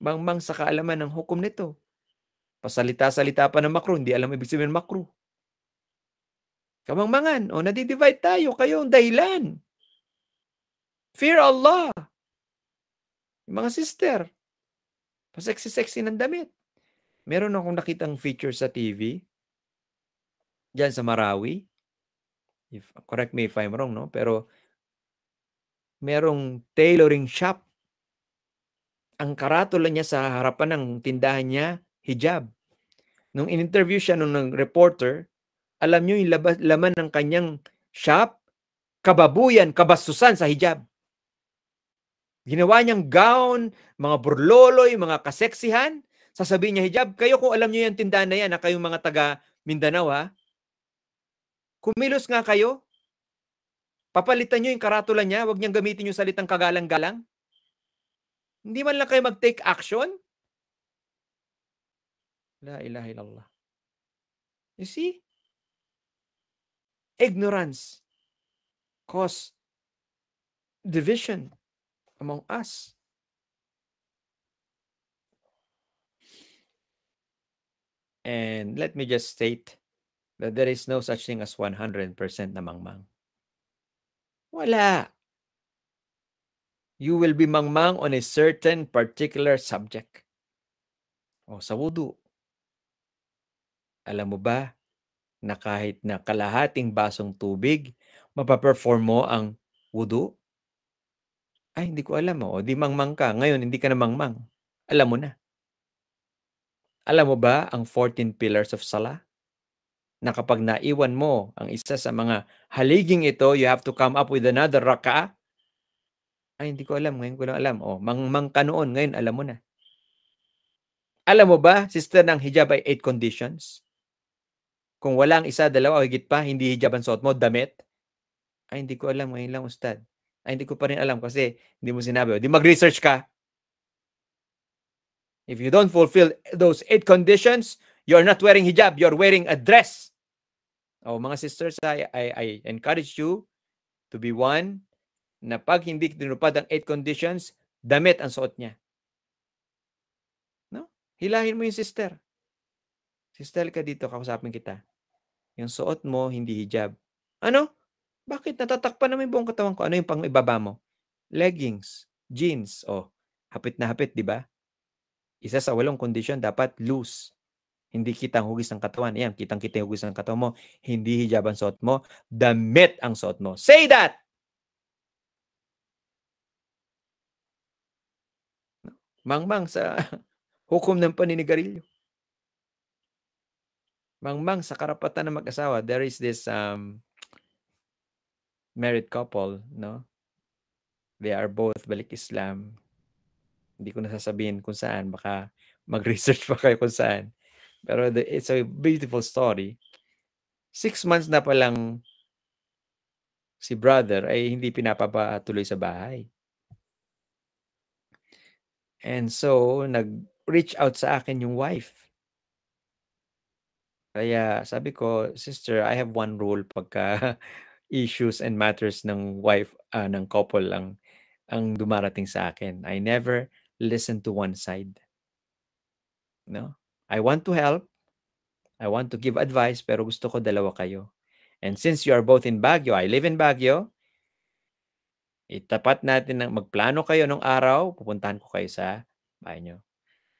Speaker 1: mangmang sa kaalaman ng hukom nito. Pasalita-salita pa ng makruh, hindi alam ibig sabihin ng makruh. Kamangmangan, o nadi-divide tayo, kayo ang dahilan. Fear Allah. Yung mga sister, pa-sexy-sexy ng damit. Meron akong nakitang feature sa TV, dyan sa Marawi. Correct me if I'm wrong, no? Pero merong tailoring shop. Ang karatula niya sa harapan ng tindahan niya, hijab. Nung in-interview siya nung reporter, alam niyo yung laman ng kanyang shop, kababuyan, kabastusan sa hijab. Ginawa niyang gown, mga burloloy, mga kaseksihan. Sasabihin niya hijab. Kayo kung alam niyo yung tindahan na yan, na kayong mga taga Mindanao, ha? Kumilos nga kayo. Papalitan niyo yung karatula niya. Huwag niyang gamitin yung salitang kagalang-galang. Hindi man lang kayo mag-take action. La ilaha illallah. You see? Ignorance cause division among us. And let me just state that there is no such thing as 100% na mangmang. Wala. You will be mangmang on a certain particular subject. O sa wudu. Alam mo ba na kahit na kalahating basong tubig, mapaperform mo ang wudu? Ay, hindi ko alam. O di mangmang ka. Ngayon, hindi ka na mangmang. Alam mo na. Alam mo ba ang 14 pillars of salah? Na kapag naiwan mo ang isa sa mga haliging ito, you have to come up with another raka'ah? Ay, hindi ko alam. Ngayon ko lang alam. O, mangmang ka noon. Ngayon, alam mo na. Alam mo ba, sister, ng hijab ay 8 conditions? Kung wala ang isa, dalawa o higit pa, hindi hijab ang suot mo, damit? Ay, hindi ko alam. Ngayon lang, ustad. Ay, hindi ko pa rin alam kasi hindi mo sinabi. O, di mag-research ka. If you don't fulfill those 8 conditions, you're not wearing hijab. You're wearing a dress. O, mga sisters, I encourage you to be one na pag hindi tinupad ang 8 conditions, damit ang suot niya. No? Hilahin mo yung sister. Sister ka dito, kausapin kita. Yung suot mo, hindi hijab. Ano? Bakit? Natatakpan naman yung buong katawan ko. Ano yung pang ibaba mo? Leggings, jeans. Oh, hapit na hapit, di ba? Isa sa 8 kondisyon, dapat loose. Hindi kitang hugis ng katawan. Yan, kitang-kita yung hugis ng katawan mo. Hindi hijab ang suot mo. Damit ang suot mo. Say that! Mangmang sa hukom ng paninigarilyo. Mangmang sa karapatan ng mag-asawa. There is this married couple, no? They are both balik Islam. Hindi ko nasasabihin kung saan. Baka mag-research pa kayo kung saan. Pero it's a beautiful story. 6 months na palang si brother ay hindi pinapatuloy sa bahay. And so, nag-reach out sa akin yung wife. Kaya sabi ko, sister, I have one rule pagka issues and matters ng wife, ng couple lang ang dumarating sa akin. I never listen to one side. No? I want to help. I want to give advice, pero gusto ko dalawa kayo. And since you are both in Baguio, I live in Baguio, itapat natin na magplano kayo nung araw, pupuntahan ko kayo sa bahay nyo.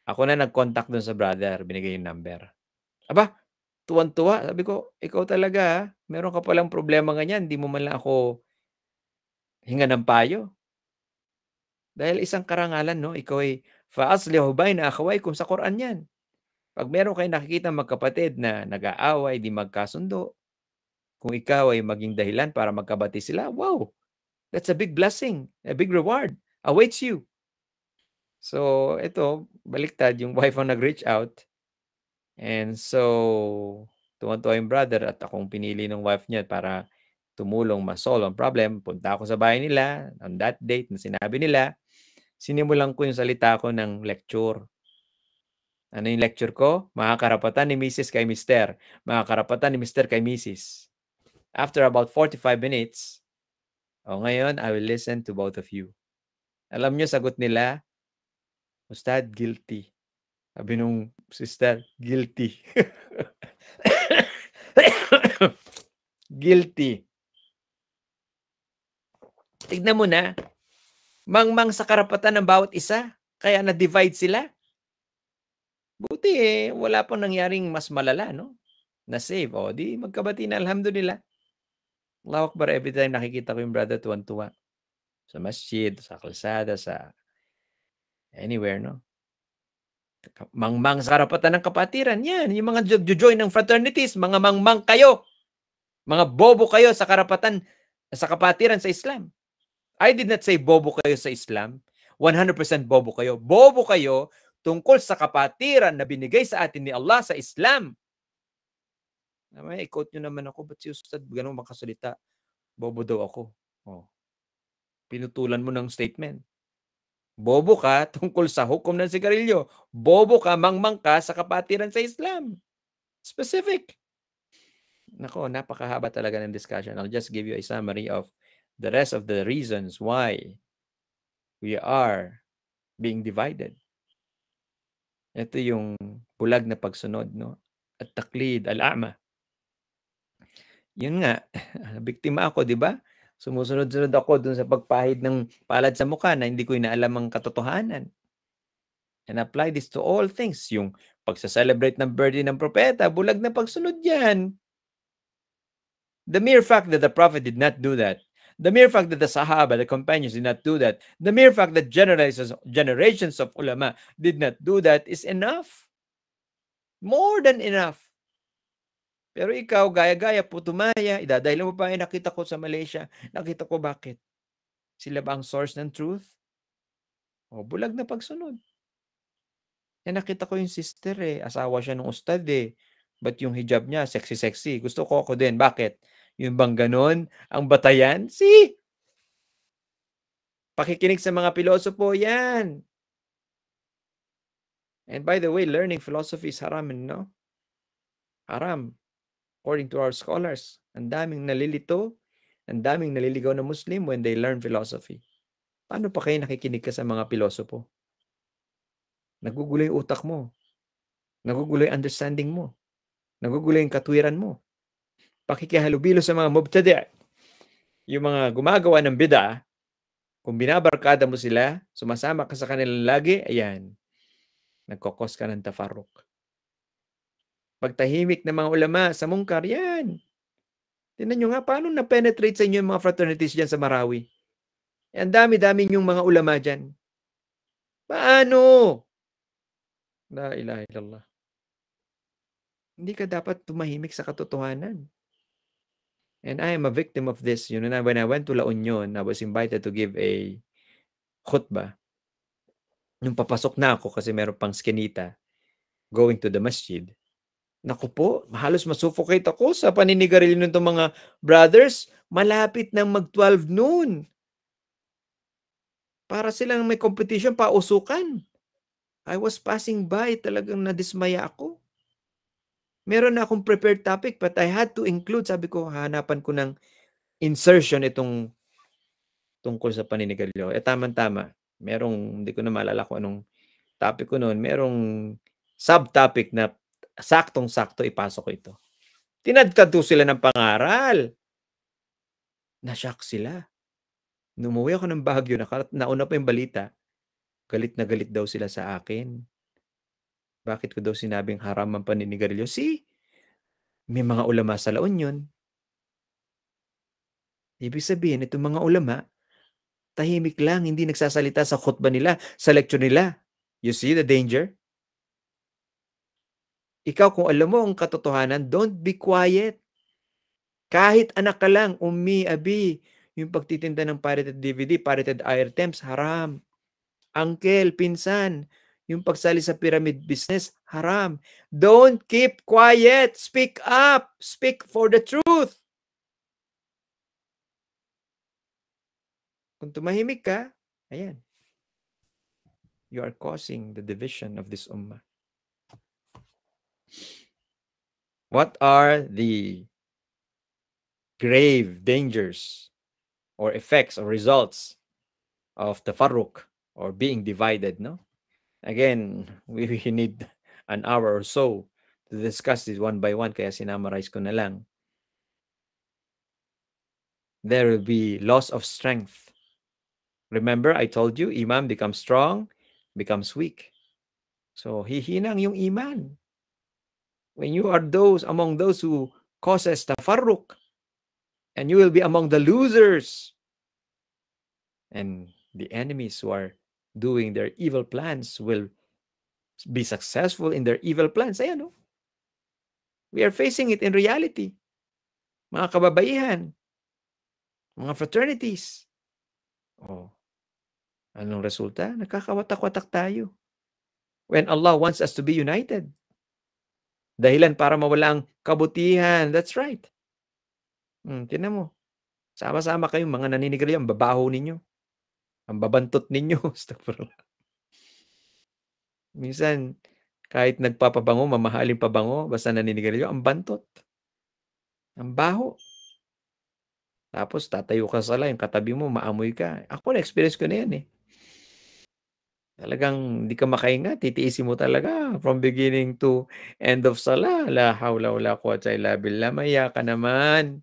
Speaker 1: Ako na nag-contact dun sa brother, binigay yung number. Aba, tuwan-tuwa. Sabi ko, ikaw talaga, meron ka palang problema ganyan, hindi mo man lang ako hinga ng payo. Dahil isang karangalan, no? Ikaw ay fa'aslihu bayna akhawaykum sa Quran yan. Pag meron kayong nakikita magkapatid na nag-aaway, di magkasundo, kung ikaw ay maging dahilan para magkabati sila, wow, that's a big blessing, a big reward awaits you. So, ito, baliktad, yung wife ang nag-reach out. And so, tuwan-tuwa yung brother at akong pinili ng wife niya para tumulong ma-solve ang problem, punta ako sa bahay nila on that date na sinabi nila. Sinimulan ko yung salita ko ng lecture. Ano yung lecture ko? Mga karapatan ni Mrs. kay Mr. Mga karapatan ni Mr. kay Mrs. After about 45 minutes, ngayon, I will listen to both of you. Alam niyo, sagot nila, Ustad, guilty. Sabi nung sister, guilty. Guilty. Tignan mo na, mangmang sa karapatan ng bawat isa, kaya na-divide sila. Buti wala pang nangyaring mas malala, no? Na-save. Di magkabati na, alhamdulillah. Allahu Akbar, every time nakikita ko yung brother, tuwan-tuwa. Sa masjid, sa kalsada, sa anywhere, no? Mangmang sa karapatan ng kapatiran. Yan, yung mga join ng fraternities, mga mangmang kayo. Mga bobo kayo sa karapatan, sa kapatiran sa Islam. I did not say bobo kayo sa Islam. 100% bobo kayo. Bobo kayo tungkol sa kapatiran na binigay sa atin ni Allah sa Islam. May i-quote nyo naman ako, ba't si Ustad ganun makasalita? Bobo daw ako. Pinutulan mo ng statement. Bobo ka tungkol sa hukom ng sigarilyo. Bobo ka, mangmang ka sa kapatiran sa Islam. Specific. Nako, napakahaba talaga ng discussion. I'll just give you a summary of the rest of the reasons why we are being divided. Ito yung bulag na pagsunod, no? At taklid, al-a'ma. Yun nga, biktima ako, di ba? Sumusunod-sunod ako dun sa pagpahid ng palad sa mukha na hindi ko inaalam ang katotohanan. And apply this to all things. Yung pagsa-celebrate ng birthday ng propeta, bulag na pagsunod yan. The mere fact that the Prophet did not do that, the mere fact that the Sahaba, the companions, did not do that, the mere fact that generations of ulama did not do that is enough. More than enough. Pero ikaw, gaya-gaya, putumaya, idadahil mo pa, nakita ko sa Malaysia, nakita ko bakit? Sila ba ang source ng truth? Bulag na pagsunod. Nakita ko yung sister asawa siya ng ustad Ba't yung hijab niya, sexy-sexy? Gusto ko ako din. Bakit? Yung bang ganon? Ang batayan? Pakikinig sa mga pilosopo, yan. And by the way, learning philosophy is haram, no? Haram. According to our scholars. Ang daming nalilito, ang daming naliligaw na Muslim when they learn philosophy. Paano pa kayo nakikinig ka sa mga pilosopo? Nagugulo yung utak mo. Nagugulo yung understanding mo. Nagugulo yung katwiran mo. Pakikihalubilo sa mga mubtadi'. Yung mga gumagawa ng bid'ah, kung binabarkada mo sila, sumasama ka sa kanila lagi, ayan, nagkokos ka ng tafarruk. Pagtahimik ng mga ulama sa mungkar, yan. Tingnan nyo nga, paano na-penetrate sa inyo yung mga fraternities dyan sa Marawi? Ang dami-dami yung mga ulama dyan. Paano? La ilaha illallah. Hindi ka dapat tumahimik sa katotohanan. And I am a victim of this. When I went to La Union, I was invited to give a khutbah. Nung papasok na ako kasi meron pang skinita going to the masjid. Naku po, halos masuffocate ako sa paninigarilyo ng mga brothers. Malapit nang mag-12 noon. Para silang may competition, pausukan. I was passing by, talagang nadismaya ako. Meron na akong prepared topic but I had to include, sabi ko, hanapan ko ng insertion itong tungkol sa paninigarilyo. Tama-tama. Hindi ko na maalala kung anong topic ko noon. Merong subtopic na saktong-sakto ipasok ko ito. Tinadkad sila ng pangaral. Na-shock sila. Numuwi ako ng Baguio, nauna pa yung balita. Galit na galit daw sila sa akin. Bakit ko daw sinabing haram ang paninigarilyo? May mga ulama sa La Union. Ibig sabihin, itong mga ulama, tahimik lang, hindi nagsasalita sa khutbah nila, sa lecture nila. You see the danger? Ikaw, kung alam mo ang katotohanan, don't be quiet. Kahit anak ka lang, ummi, abi, yung pagtitinda ng pirated DVD, pirated items, haram. Uncle, pinsan, yung pagsali sa pyramid business, haram. Don't keep quiet. Speak up. Speak for the truth. Kung tumahimik ka, ayan, you are causing the division of this ummah. What are the grave dangers or effects or results of tafarruq or being divided, no? Again, we need an hour or so to discuss this one by one, kaya sinamarize ko na lang. There will be loss of strength. Remember, I told you, iman becomes strong, becomes weak. So, hihinang yung iman. When you are among those who causes tafarruq, and you will be among the losers. And the enemies who are doing their evil plans will be successful in their evil plans. Ayan, no? We are facing it in reality. Mga kababaihan, mga fraternities. Oh, anong resulta? Nakakawatak-watak tayo. When Allah wants us to be united. Dahilan para mawala ang kabutihan. That's right. Tingnan mo. Sama-sama kayong mga naninigarilyo, ang babaho ninyo. Ang babantot ninyo. Minsan, kahit nagpapabango, mamahaling pabango, basta naninigarilyo, ang bantot. Ang baho. Tapos tatayo ka sa sala, yung katabi mo, maamoy ka. Ako, na-experience ko na yan eh. Talagang hindi ka makahinga, titiisin mo talaga from beginning to end of sala. La hawla wala quwwata illa billah. Mahiya ka naman.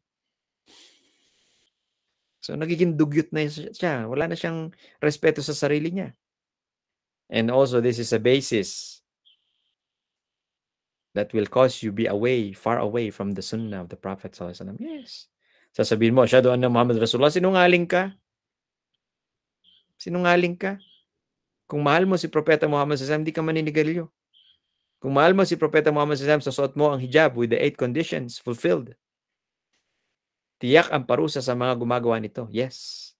Speaker 1: So nagiging dugyot na siya. Wala na siyang respeto sa sarili niya. And also, this is a basis that will cause you be far away from the sunnah of the Prophet sallallahu alaihi wasallam. Yes. Sasabihin mo, asyhadu anna Muhammad Rasulullah, sinungaling ka. Sinungaling ka. Kung mahal mo si Propeta Muhammad sallallahu alaihi wasallam, hindi ka maninigarilyo. Kung mahal mo si Propeta Muhammad sallallahu alaihi wasallam, susuot mo ang hijab with the 8 conditions fulfilled. Tiyak ang parusa sa mga gumagawa nito. Yes.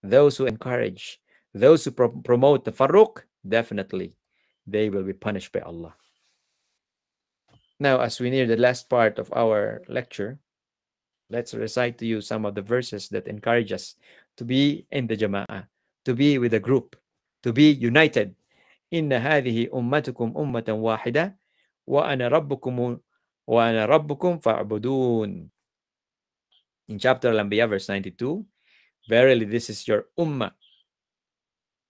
Speaker 1: Those who encourage, those who promote tafarruq, definitely, they will be punished by Allah. Now, as we near the last part of our lecture, let's recite to you some of the verses that encourage us to be in the jama'ah, to be with a group, to be united. Inna hadhihi ummatukum ummatan wahida wa ana rabbukum fa'budun. In chapter Al-Anbiya, verse 92, verily this is your ummah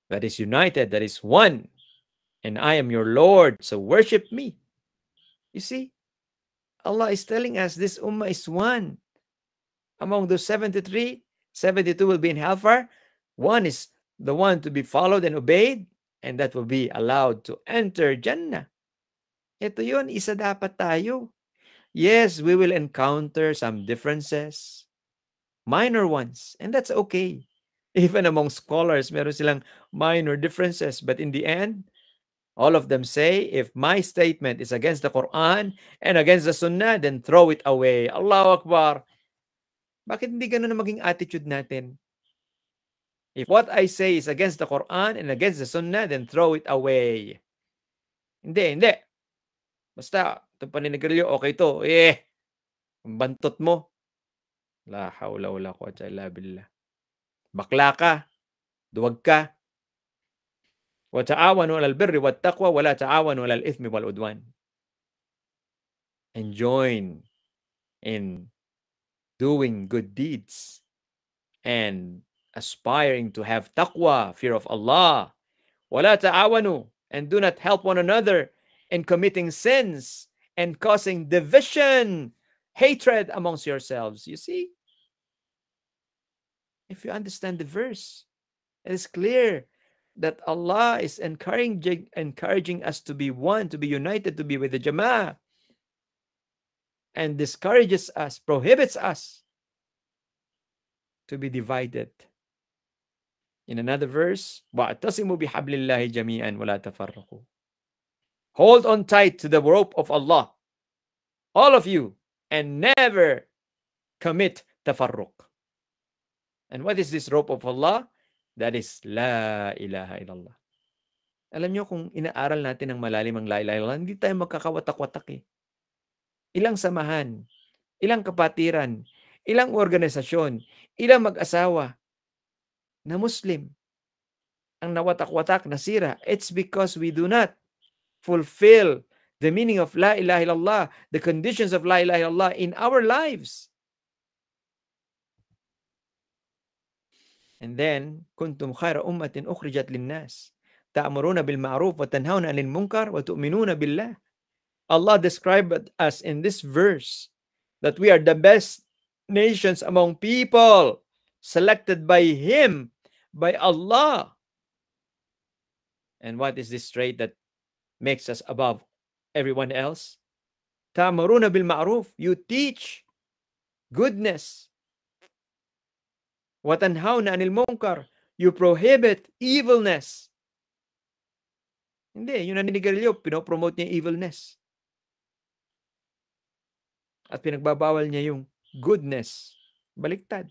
Speaker 1: that is united, that is one, and I am your Lord, so worship me. You see, Allah is telling us this ummah is one. Among those 73, 72 will be in hellfire. One is the one to be followed and obeyed, and that will be allowed to enter Jannah. Ito yun, isa dapat tayo. Yes, we will encounter some differences, minor ones, and that's okay. Even among scholars, meron silang minor differences, but in the end, all of them say, if my statement is against the Quran and against the Sunnah, then throw it away. Allahu Akbar. Bakit hindi ganun na maging attitude natin? If what I say is against the Quran and against the Sunnah, then throw it away. Hindi. Basta, itong paninigarilyo, okay to. Ang bantot mo. La hawla wala quwwata illa billah. Bakla ka. Duwag ka. Wa ta'awanu 'alal birri wat taqwa wa la ta'awanu 'alal ithmi wal udwan. And join in doing good deeds and aspiring to have taqwa, fear of Allah. Wala ta'awanu, and do not help one another in committing sins and causing division, hatred amongst yourselves. You see? If you understand the verse, it is clear that Allah is encouraging us to be one, to be united, to be with the Jama'ah, and discourages us, prohibits us to be divided. In another verse, وَاعْتَصِمُوا بِحَبْلِ اللَّهِ جَمِيعًا وَلَا تَفَرَّقُوا. Hold on tight to the rope of Allah, all of you, and never commit tafarruq. And what is this rope of Allah? That is La ilaha illallah. Alam nyo, kung inaaral natin ng malalim ang La ilaha illallah, hindi tayo magkakawatak-watak eh. Ilang samahan, ilang kapatiran, ilang organisasyon, ilang mag-asawa, na Muslim ang nawatak-watak, nasira. It's because we do not fulfill the meaning of La ilaha illallah, the conditions of La ilaha illallah in our lives. And then, kuntum khayra ummatin ukhrijat linnas, ta'muruna bil ma'ruf wa tanhauna 'anil munkar wa tu'minuna billah. Allah described us in this verse that we are the best nations among people, selected by Him, by Allah. And what is this trait that makes us above everyone else? Ta'muruna bil ma'ruf, you teach goodness. Wa tanhauna 'anil munkar, you prohibit evilness. Hindi, yung naninigarilyo, pinopromote niya evilness. At pinagbabawal niya yung goodness. Baliktad.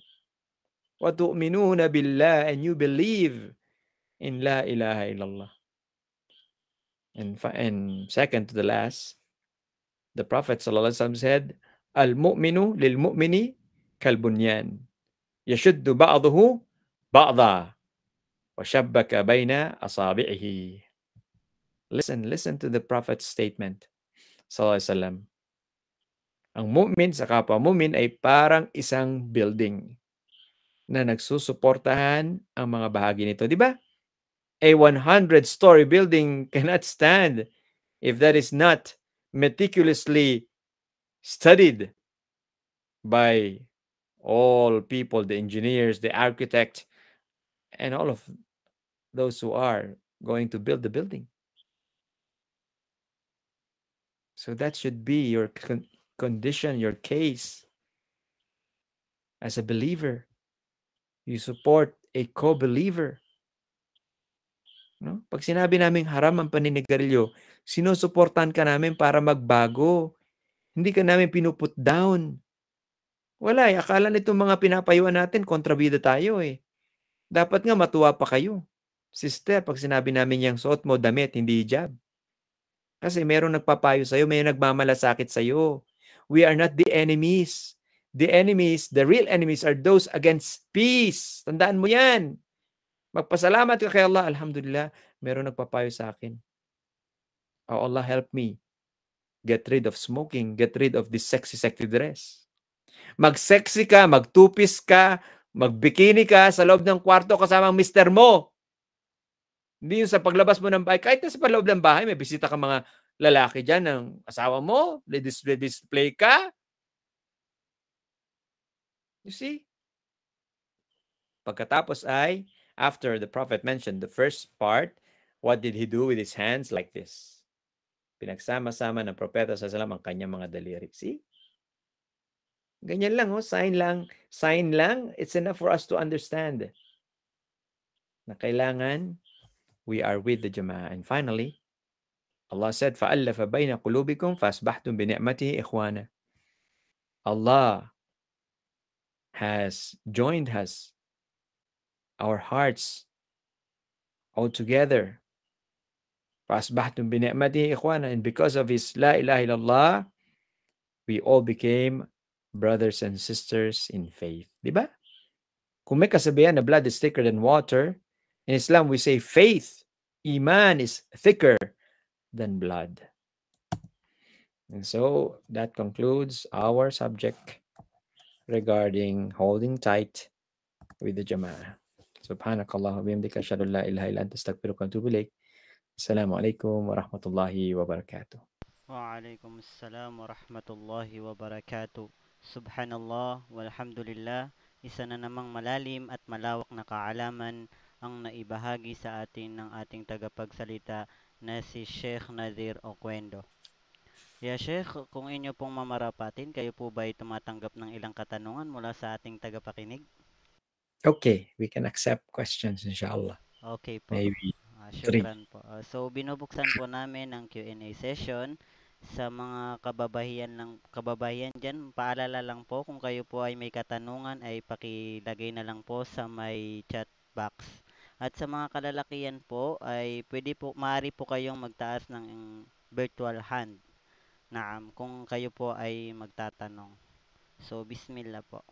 Speaker 1: Wa tu'minuna billah, and you believe in La ilaha illallah. And second to the last, the Prophet ﷺ said, Al-mu'minu lil-mu'mini kal-bunyan. Yashuddu ba'dahu ba'da wa shabbaka bayna asabi'ihi. Listen to the Prophet's statement. ﷺ. Ang mu'min sa kapwa mu'min ay parang isang building na nagsusuportahan ang mga bahagi nito. Di ba? A 100-story building cannot stand if that is not meticulously studied by all people, the engineers, the architect, and all of those who are going to build the building. So that should be your condition, your case as a believer. You support a co-believer. No? Pag sinabi naming haram ang paninigarilyo, sinusuportan ka namin para magbago. Hindi ka namin pinuput down. Wala eh. Akala nitong mga pinapayuan natin, kontrabida tayo eh. Dapat nga matuwa pa kayo. Sister, pag sinabi namin yung suot mo, damit, hindi hijab. Kasi merong nagpapayo sa'yo, may nagmamalasakit sa'yo. We are not the enemies. The enemies, the real enemies are those against peace. Tandaan mo yan. Magpasalamat ka kay Allah. Alhamdulillah, meron nagpapayo sa akin. Oh, Allah help me. Get rid of smoking. Get rid of this sexy dress. Mag-sexy ka, magtupis ka, magbikini ka sa loob ng kwarto kasama ang mister mo. Hindi yung sa paglabas mo ng bahay. Kahit na sa loob ng bahay, may bisita ka mga lalaki dyan ng asawa mo. Display ka. You see? Pagkatapos ay, after the Prophet mentioned the first part, what did he do with his hands? Like this. Pinagsama-sama ng Propeta sallallahu ang kanyang mga daliri. See? Ganyan lang, oh, sign lang. Sign lang, it's enough for us to understand na kailangan we are with the Jama'ah. And finally, Allah said, فَأَلَّفَ بَيْنَ قُلُوبِكُمْ فَأَصْبَحْتُمْ بِنِعْمَتِهِ إِخْوَانًا. Allah has joined us, our hearts, all together. فَأَصْبَحْتُمْ بِنِعْمَتِهِ إِخْوَانًا. And because of His La ilaha illallah, we all became brothers and sisters in faith. Diba? Kung may kasabihan na blood is thicker than water, in Islam we say faith, iman is thicker than blood. And so that concludes our subject regarding holding tight with the Jama'ah. Subhanakallah wa bihamdika asyhadu an la ilaha illa anta astaghfiruka wa atubu ilaik. Assalamualaikum warahmatullahi wabarakatuh.
Speaker 2: Waalaikum assalam warahmatullahi wabarakatuh. Subhanallah walhamdulillah. Isa na namang malalim at malawak na kaalaman ang naibahagi sa atin ng ating tagapagsalita na si Sheikh Nadir Oquendo. Ya Sheikh, kung inyo pong mamarapatin, kayo po ba ay tumatanggap ng ilang katanungan mula sa ating tagapakinig?
Speaker 1: Okay, we can accept questions inshallah.
Speaker 2: Okay po.
Speaker 1: Maybe 3.
Speaker 2: Syukran po. So binubuksan po namin ang Q&A session sa mga kababayan diyan. Paalala lang po kung kayo po ay may katanungan ay pakilagay na lang po sa may chat box. At sa mga kalalakihan po ay maaari po kayong magtaas ng virtual hand. Naam, kung kayo po ay magtatanong. So bismillah po.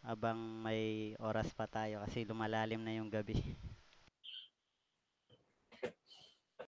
Speaker 2: abang may oras pa tayo kasi lumalalim na yung gabi.